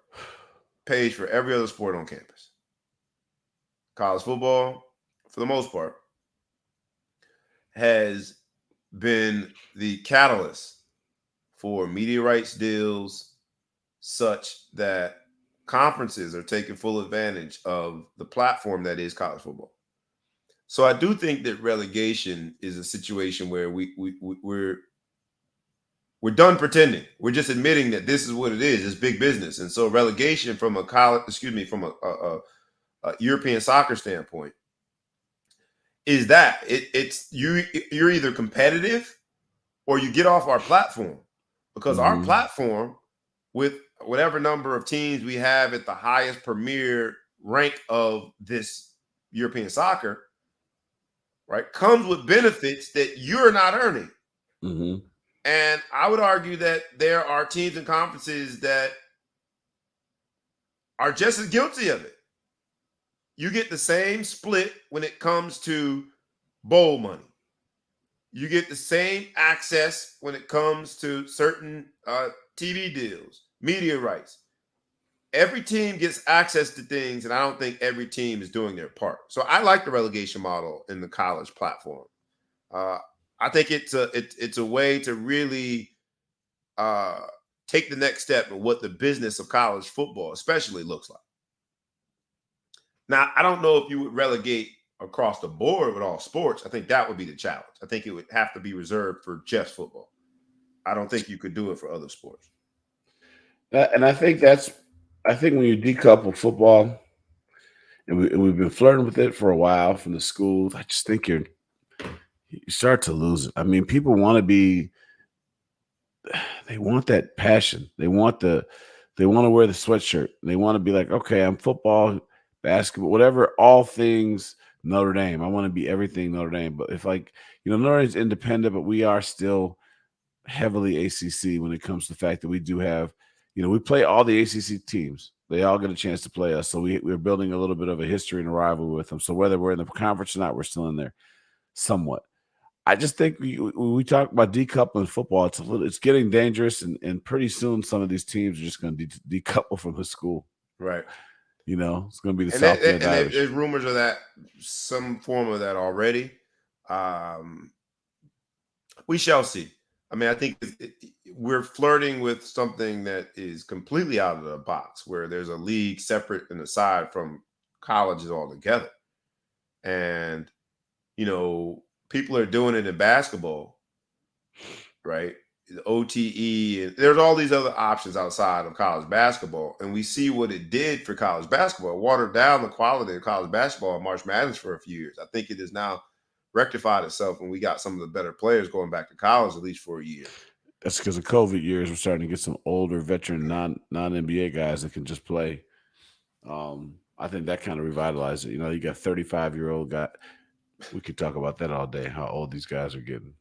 pays for every other sport on campus. College football, for the most part, has been the catalyst for media rights deals such that conferences are taking full advantage of the platform that is college football. So I do think that relegation is a situation where we're done pretending. We're just admitting that this is what it is. It's big business. And so relegation from a European soccer standpoint is that it's you're either competitive or you get off our platform, because our platform, with whatever number of teams we have at the highest premier rank of this European soccer, right, comes with benefits that you're not earning. And I would argue that there are teams and conferences that are just as guilty of it. You get the same split when it comes to bowl money. You get the same access when it comes to certain TV deals, media rights. Every team gets access to things, and I don't think every team is doing their part. So I like the relegation model in the college platform. I think it's a way to really take the next step in what the business of college football, especially, looks like. Now, I don't know if you would relegate across the board with all sports. I think that would be the challenge. I think it would have to be reserved for just football. I don't think you could do it for other sports. And I think when you decouple football, and we've been flirting with it for a while from the schools, I just think you start to lose it. I mean, people want to be, they want that passion. They want to wear the sweatshirt. They want to be like, okay, I'm football, basketball, whatever, all things Notre Dame. I want to be everything Notre Dame. But if, like, Notre Dame's independent, but we are still heavily ACC when it comes to the fact that we do have, we play all the ACC teams. They all get a chance to play us. So we're building a little bit of a history and a rivalry with them. So whether we're in the conference or not, we're still in there somewhat. I just think when we talk about decoupling football, it's getting dangerous, and pretty soon some of these teams are just going to decouple from the school. Right. It's going to be the South Bend Irish. There's rumors of that, some form of that already. We shall see. I mean, I think we're flirting with something that is completely out of the box, where there's a league separate and aside from colleges altogether. And, people are doing it in basketball, right? The OTE, and there's all these other options outside of college basketball. And we see what it did for college basketball. It watered down the quality of college basketball in March Madness for a few years. I think it has now rectified itself when we got some of the better players going back to college, at least for a year. That's because of COVID years. We're starting to get some older veteran non-NBA guys that can just play. I think that kind of revitalized it. You got 35-year-old guy. We could talk about that all day, how old these guys are getting.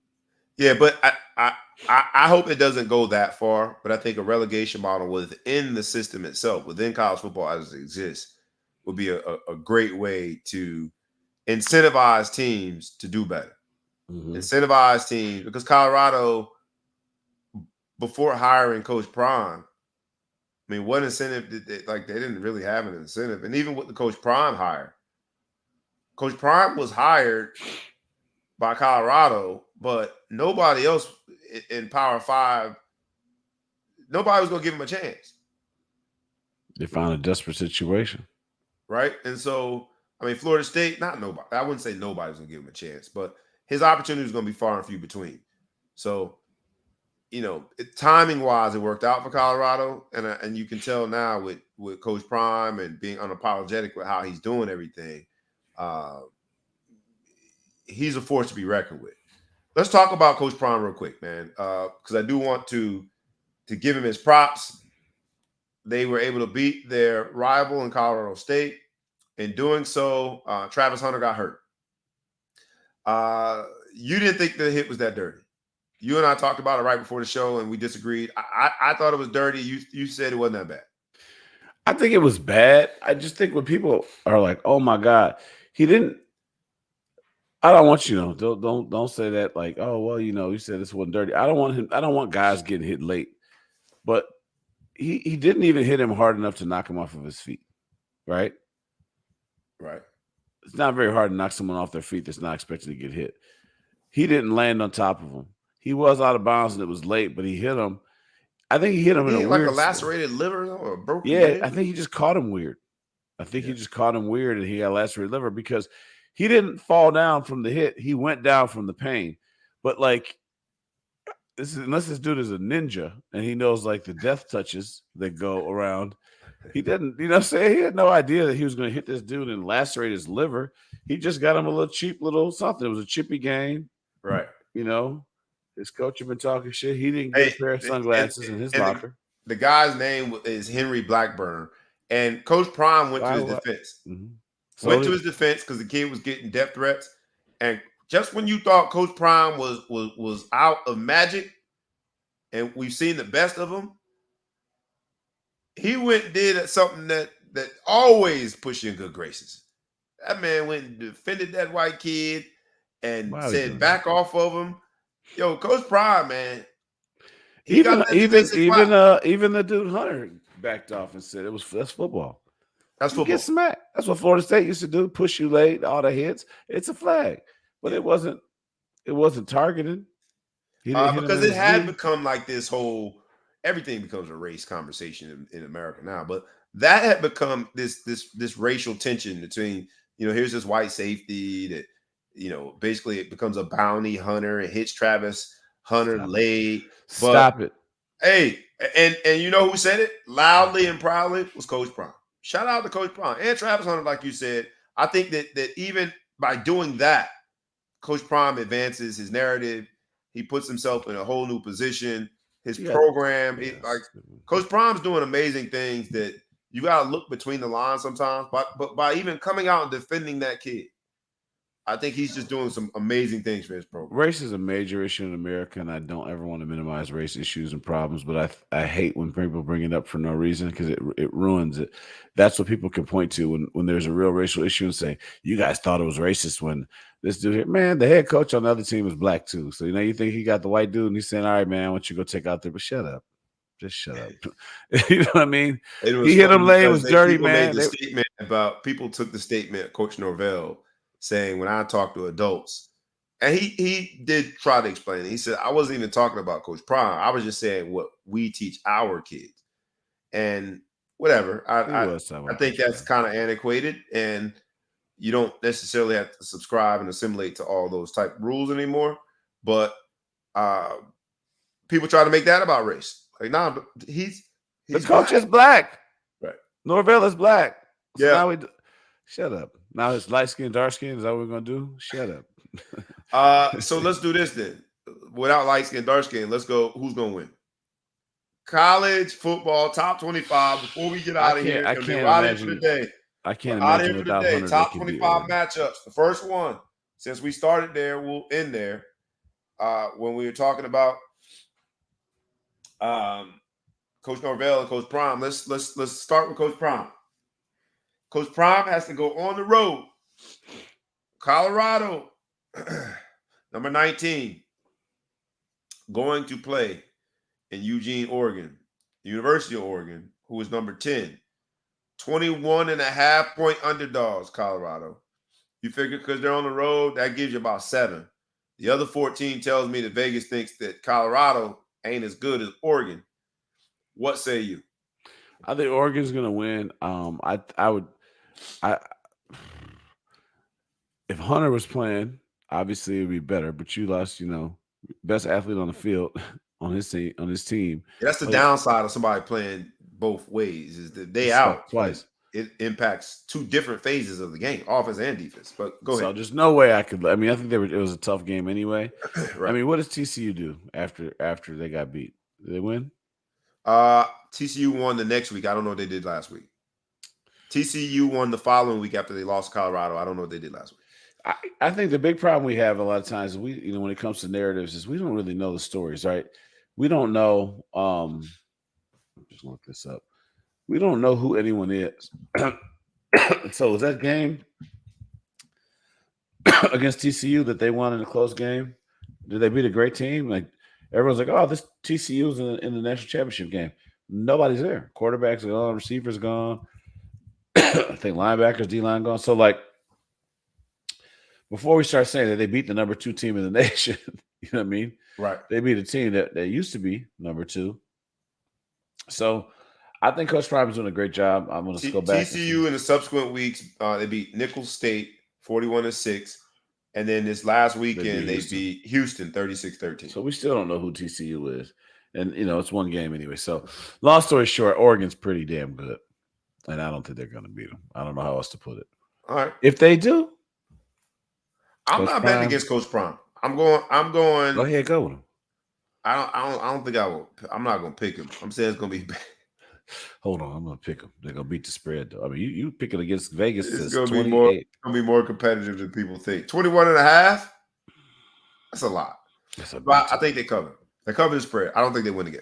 Yeah, but I hope it doesn't go that far. But I think a relegation model within the system itself, within college football as it exists, would be a great way to incentivize teams to do better. Mm-hmm. Incentivize teams, because Colorado, before hiring Coach Prime, I mean, what incentive did they didn't really have an incentive. And even with the Coach Prime hire, Coach Prime was hired by Colorado, but nobody else in Power 5, nobody was going to give him a chance. They found a desperate situation. Right? And so, I mean, Florida State, not nobody. I wouldn't say nobody's going to give him a chance, but his opportunity is going to be far and few between. So, timing-wise, it worked out for Colorado, and you can tell now with Coach Prime and being unapologetic with how he's doing everything. He's a force to be reckoned with. Let's talk about Coach Prime real quick, man, because I do want to give him his props. They were able to beat their rival in Colorado State. In doing so, Travis Hunter got hurt. You didn't think the hit was that dirty. You and I talked about it right before the show, and we disagreed. I thought it was dirty. You said it wasn't that bad. I think it was bad. I just think when people are like, "Oh my God, he didn't." I don't want don't say that like, "Oh well, you said this wasn't dirty." I don't want him. I don't want guys getting hit late, but he didn't even hit him hard enough to knock him off of his feet, right? Right. It's not very hard to knock someone off their feet that's not expected to get hit. He didn't land on top of him. He was out of bounds and it was late, but he hit him. I think he hit him in a weird, a lacerated liver or a broken leg. I think he just caught him weird. He just caught him weird, and he got lacerated liver because he didn't fall down from the hit. He went down from the pain. But unless this dude is a ninja and he knows the death touches that go around, he didn't. He had no idea that he was going to hit this dude and lacerate his liver. He just got him a little cheap little something. It was a chippy game, right? His coach had been talking shit. He didn't get a pair of sunglasses in his locker. The guy's name is Henry Blackburn, and Coach Prime went to his defense. Mm-hmm. Went to his defense because the kid was getting death threats, and just when you thought Coach Prime was out of magic, and we've seen the best of him, he went and did something that always puts you in good graces. That man went and defended that white kid and said, "Back off of him." Yo, Coach Prime, man. Even the dude Hunter backed off and said that's football. That's football. Get smacked. That's what Florida State used to do. Push you late, all the hits. It's a flag, but it wasn't. it wasn't targeted. He didn't hit him in Because it his had knee. become like this whole everything becomes a race conversation in America now, but that had become this racial tension between here's this white safety that basically it becomes a bounty hunter and hits Travis Hunter Stop it. late, but Stop it. hey, and you know who said it loudly and proudly was Coach Prime. Shout out to Coach Prime and Travis Hunter, like you said. I think that even by doing that, Coach Prime advances his narrative. He puts himself in a whole new position. His program, like Coach Prime's doing amazing things that you got to look between the lines sometimes. But by even coming out and defending that kid, I think he's just doing some amazing things for his program. Race is a major issue in America, and I don't ever want to minimize race issues and problems. But I hate when people bring it up for no reason because it ruins it. That's what people can point to when there's a real racial issue and say, "You guys thought it was racist when this dude here, man, the head coach on the other team is black too." So you think he got the white dude and he's saying, "All right, man, I want you to go take out there," but shut up. Just shut up. You know what I mean? He hit him late. It was dirty, people man. Made the statement people took the statement, Coach Norvell, saying when I talk to adults, and he did try to explain it. He said, I wasn't even talking about Coach Prime. I was just saying what we teach our kids. And whatever. I think that's kind of antiquated, and you don't necessarily have to subscribe and assimilate to all those type of rules anymore. But people try to make that about race. Like, nah, he's the coach is black. Right. Norvell is black. So yeah. Now shut up. Now it's light skin, dark skin. Is that what we're gonna do? Shut up. So let's do this then. Without light skin, dark skin, let's go. Who's gonna win? College football top 25. Before we get out of here, I can't imagine for the day. I can't imagine without Hunter. Top 25 matchups. The first one, since we started there, we'll end there. When we were talking about Coach Norvell and Coach Prime, let's start with Coach Prime. Coach Prime has to go on the road. Colorado, number 19, going to play in Eugene, Oregon, the University of Oregon, who is number 10. 21.5-point underdogs, Colorado. You figure because they're on the road, that gives you about 7. The other 14 tells me that Vegas thinks that Colorado ain't as good as Oregon. What say you? I think Oregon's going to win. If Hunter was playing, obviously it would be better, but you lost, best athlete on the field on his team. Yeah, that's the downside of somebody playing both ways is that they out twice. It impacts 2 different phases of the game, offense and defense. But go ahead. So there's no way I could. I mean, I think it was a tough game anyway. Right. I mean, what does TCU do after they got beat? Did they win? TCU won the next week. I don't know what they did last week. TCU won the following week after they lost to Colorado. I don't know what they did last week. I think the big problem we have a lot of times, when it comes to narratives, is we don't really know the stories, right? We don't know. Just look this up. We don't know who anyone is. So was that game against TCU that they won in a close game? Did they beat a great team? Like everyone's like, oh, this TCU's in the national championship game. Nobody's there. Quarterbacks are gone, receivers gone. I think linebackers, D-line gone. So like before we start saying that they beat the number 2 team in the nation, you know what I mean? Right. They beat a team that used to be number 2. So I think Coach Prime is doing a great job. I'm going to go back. TCU in the subsequent weeks, they beat Nicholls State 41-6. And then this last weekend, they beat Houston 36-13. So we still don't know who TCU is. And, it's one game anyway. So long story short, Oregon's pretty damn good. And I don't think they're going to beat them. I don't know how else to put it. All right. If they do, I'm not betting against Coach Prime. I'm going. Go ahead, go with him. I don't think I will. I'm not going to pick him. I'm saying it's going to be bad. Hold on, I'm going to pick them. They're going to beat the spread, though. I mean, you pick it against Vegas. It's going to be more competitive than people think. 21.5. That's a lot. But I think they cover. They cover the spread. I don't think they win the game.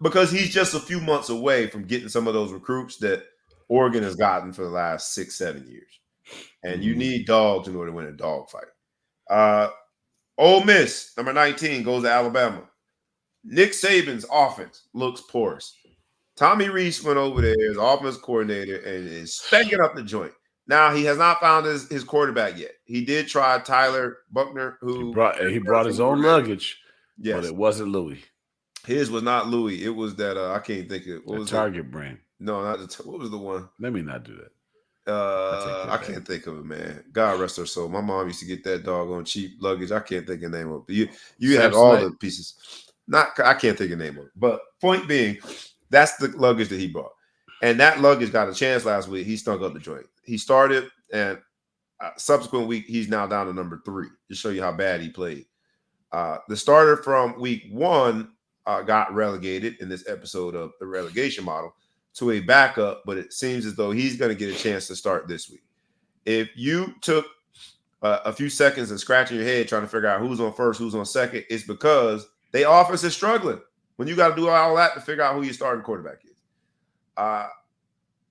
Because he's just a few months away from getting some of those recruits that Oregon has gotten for the last 6-7 years. And you need dogs in order to win a dog fight. Ole Miss, number 19, goes to Alabama. Nick Saban's offense looks porous. Tommy Rees went over there as offense coordinator and is spanking up the joint. Now he has not found his quarterback yet. He did try Tyler Buckner, who he brought his own luggage, but it wasn't Louis. His was not Louis. It was that I can't think of what was Target brand. No, not what was the one? Let me not do that. I can't think of it, man. God rest her soul. My mom used to get that doggone cheap luggage. I can't think of the name of it. You had all the pieces. I can't think of the name of it. But point being, that's the luggage that he brought. And that luggage got a chance last week. He stunk up the joint. He started, and subsequent week, he's now down to number 3. To show you how bad he played. The starter from week 1 got relegated in this episode of the relegation model to a backup, but it seems as though he's going to get a chance to start this week. If you took a few seconds and scratching your head trying to figure out who's on first, who's on second, it's because the offense is struggling. When you got to do all that to figure out who your starting quarterback is.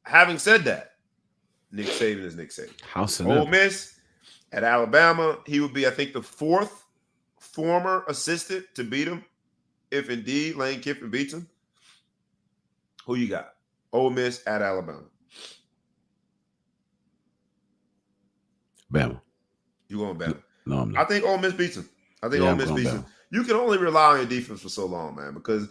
Having said that, Nick Saban is Nick Saban. Ole Miss at Alabama, he would be, I think, the 4th former assistant to beat him, if indeed Lane Kiffin beats him. Who you got? Ole Miss at Alabama. Bama. You going Bama? No, I'm not. I think Ole Miss beats him. Ole Miss beats him. You can only rely on your defense for so long, man, because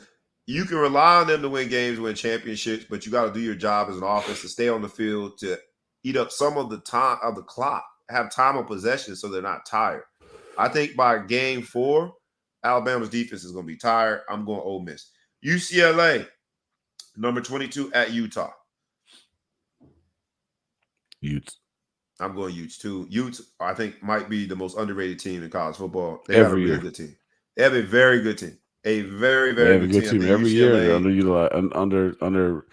you can rely on them to win games, win championships, but you got to do your job as an offense to stay on the field, to eat up some of the time of the clock, have time of possession so they're not tired. I think by game 4, Alabama's defense is going to be tired. I'm going Ole Miss. UCLA, number 22 at Utah. Utes. I'm going Utes too. Utes, I think, might be the most underrated team in college football. They have a really good team. They have a very good team. A very, very good team. Every year, they're underranked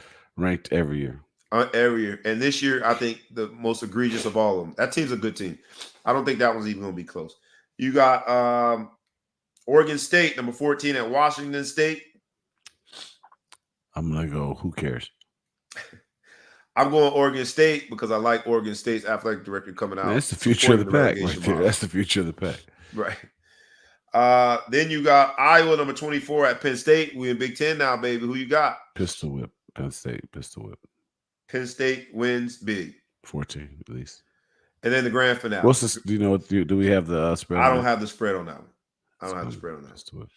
every year. Every year. And this year, I think the most egregious of all of them. That team's a good team. I don't think that one's even going to be close. You got Oregon State, number 14 at Washington State. I'm going to go, who cares? I'm going Oregon State because I like Oregon State's athletic director coming out. That's the future of the pack right there. That's the future of the pack. Right. Then you got Iowa, number 24 at Penn State. We in Big Ten now, baby. Who you got? Pistol whip. Penn State, pistol whip. Penn State wins big. 14 at least. And then the grand finale. What's this? Do you know? Do we have the spread? I don't have the spread on that one. I don't have the spread on that one.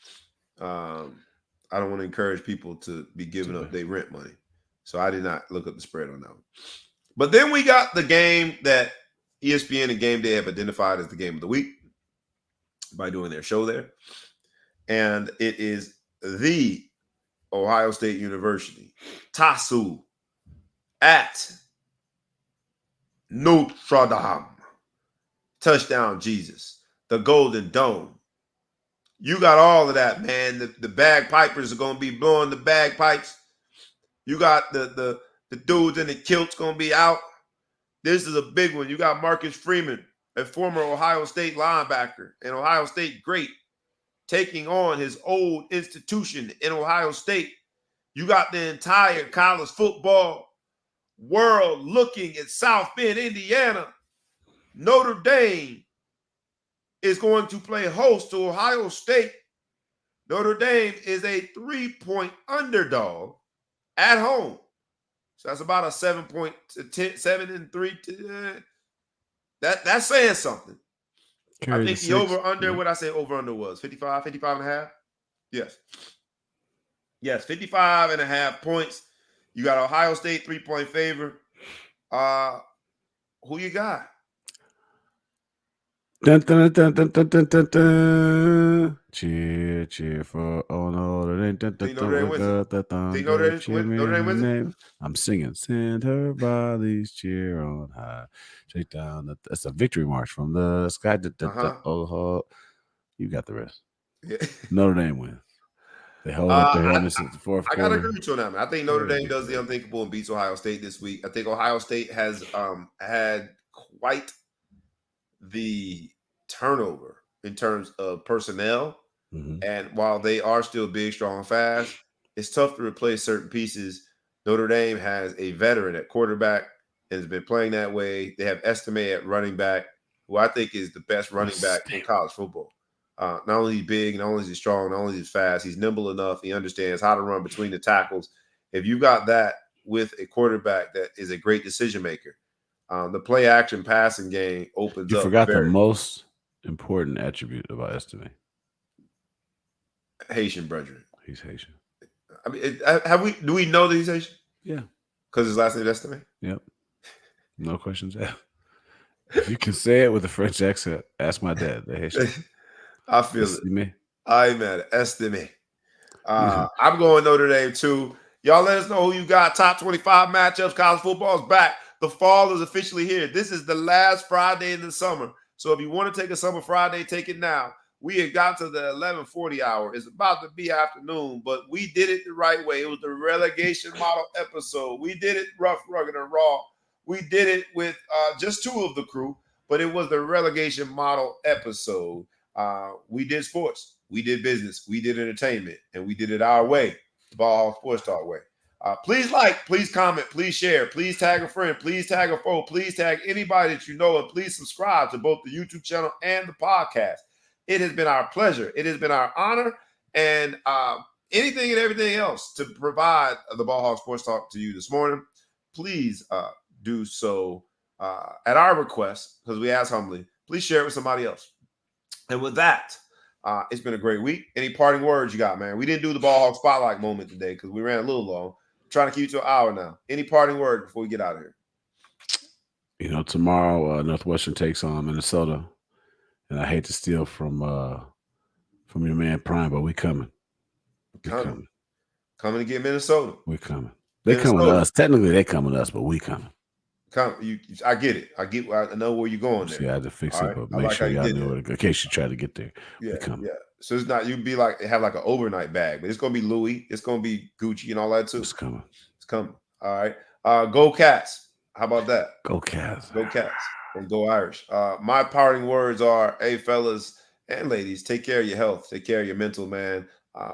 I don't want to encourage people to be giving up their rent money. So I did not look up the spread on that one. But then we got the game that ESPN and Game Day have identified as the game of the week by doing their show there. And it is the Ohio State University, TASU, at Notre Dame. Touchdown Jesus. The Golden Dome. You got all of that, man. The bagpipers are going to be blowing the bagpipes. You got the dudes in the kilts going to be out. This is a big one. You got Marcus Freeman, a former Ohio State linebacker and Ohio State great, taking on his old institution in Ohio State. You got the entire college football world looking at South Bend, Indiana. Notre Dame is going to play host to Ohio State. Notre Dame is a 3-point underdog at home. So that's about a 7.3. That's saying something. I think the over-under, what I say over-under was? 55 and a half? Yes. Yes, 55 and a half points. You got Ohio State 3-point favor. Who you got? Dun, dun, dun, dun, dun, dun, dun, dun. Cheer for Notre Dame. Think Notre Dame wins? I'm singing. Send her volleys, cheer on high. Shake down. That's a victory march from the sky. You got the rest. Yeah. Notre Dame wins. They hold up their helmets in the fourth quarter. I gotta agree with you on that, man. I think Notre Dame does the unthinkable and beats Ohio State this week. I think Ohio State has had quite the turnover in terms of personnel. Mm-hmm. And while they are still big, strong, fast, it's tough to replace certain pieces. Notre Dame has a veteran at quarterback and has been playing that way. They have Estime at running back, who I think is the best running back in college football. Not only is he big, not only is he strong, not only is he fast, he's nimble enough. He understands how to run between the tackles. If you got that with a quarterback that is a great decision maker, The play action passing game opens You up. forgot the most important attribute about Estime. Haitian brethren. He's Haitian. I mean, do we know that he's Haitian? Yeah. Because his last name is Estime? Yep. No questions asked. If you can say it with a French accent, ask my dad. They're Haitian. I feel Estime. it. I'm at Estime. I'm going Notre Dame too. Y'all let us know who you got. Top 25 matchups. College football is back. The fall is officially here. This is the last Friday in the summer. So if you want to take a summer Friday, take it now. We have got to the 11:40 hour. It's about to be afternoon, but we did it the right way. It was the relegation model episode. We did it rough, rugged, and raw. We did it with just two of the crew, but it was the relegation model episode. We did sports. We did business. We did entertainment. And we did it our way, the Ball Hog Sports Talk way. Please like, please comment, please share, please tag a friend, please tag a foe, please tag anybody that you know, and please subscribe to both the YouTube channel and the podcast. It has been our pleasure. It has been our honor and anything and everything else to provide the Ball Hog Sports Talk to you this morning. Please do so at our request, because we ask humbly. Please share it with somebody else. And with that, it's been a great week. Any parting words you got, man? We didn't do the Ball Hog Spotlight moment today because we ran a little long. I'm trying to keep you to an hour now. Any parting words before we get out of here? You know, tomorrow Northwestern takes on Minnesota. And I hate to steal from your man Prime, but we coming. Coming to get Minnesota. We coming. They coming to us. Technically, they coming to us, but we coming. I get it. I know where you're going there. See, I had to fix it, but make sure y'all knew it in case you try to get there. Yeah, yeah. So it's not, you'd be like, have like an overnight bag, but it's gonna be Louis, it's gonna be Gucci and all that too. It's coming. It's coming. All right. Go Cats. How about that? Go Cats. Go Cats. And go Irish. My parting words are, hey, fellas and ladies, take care of your health. Take care of your mental, man.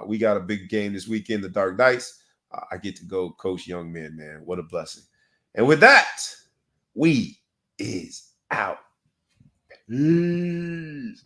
We got a big game this weekend, the Dark Knights. I get to go coach young men, man. What a blessing. And with that, we is out. Peace.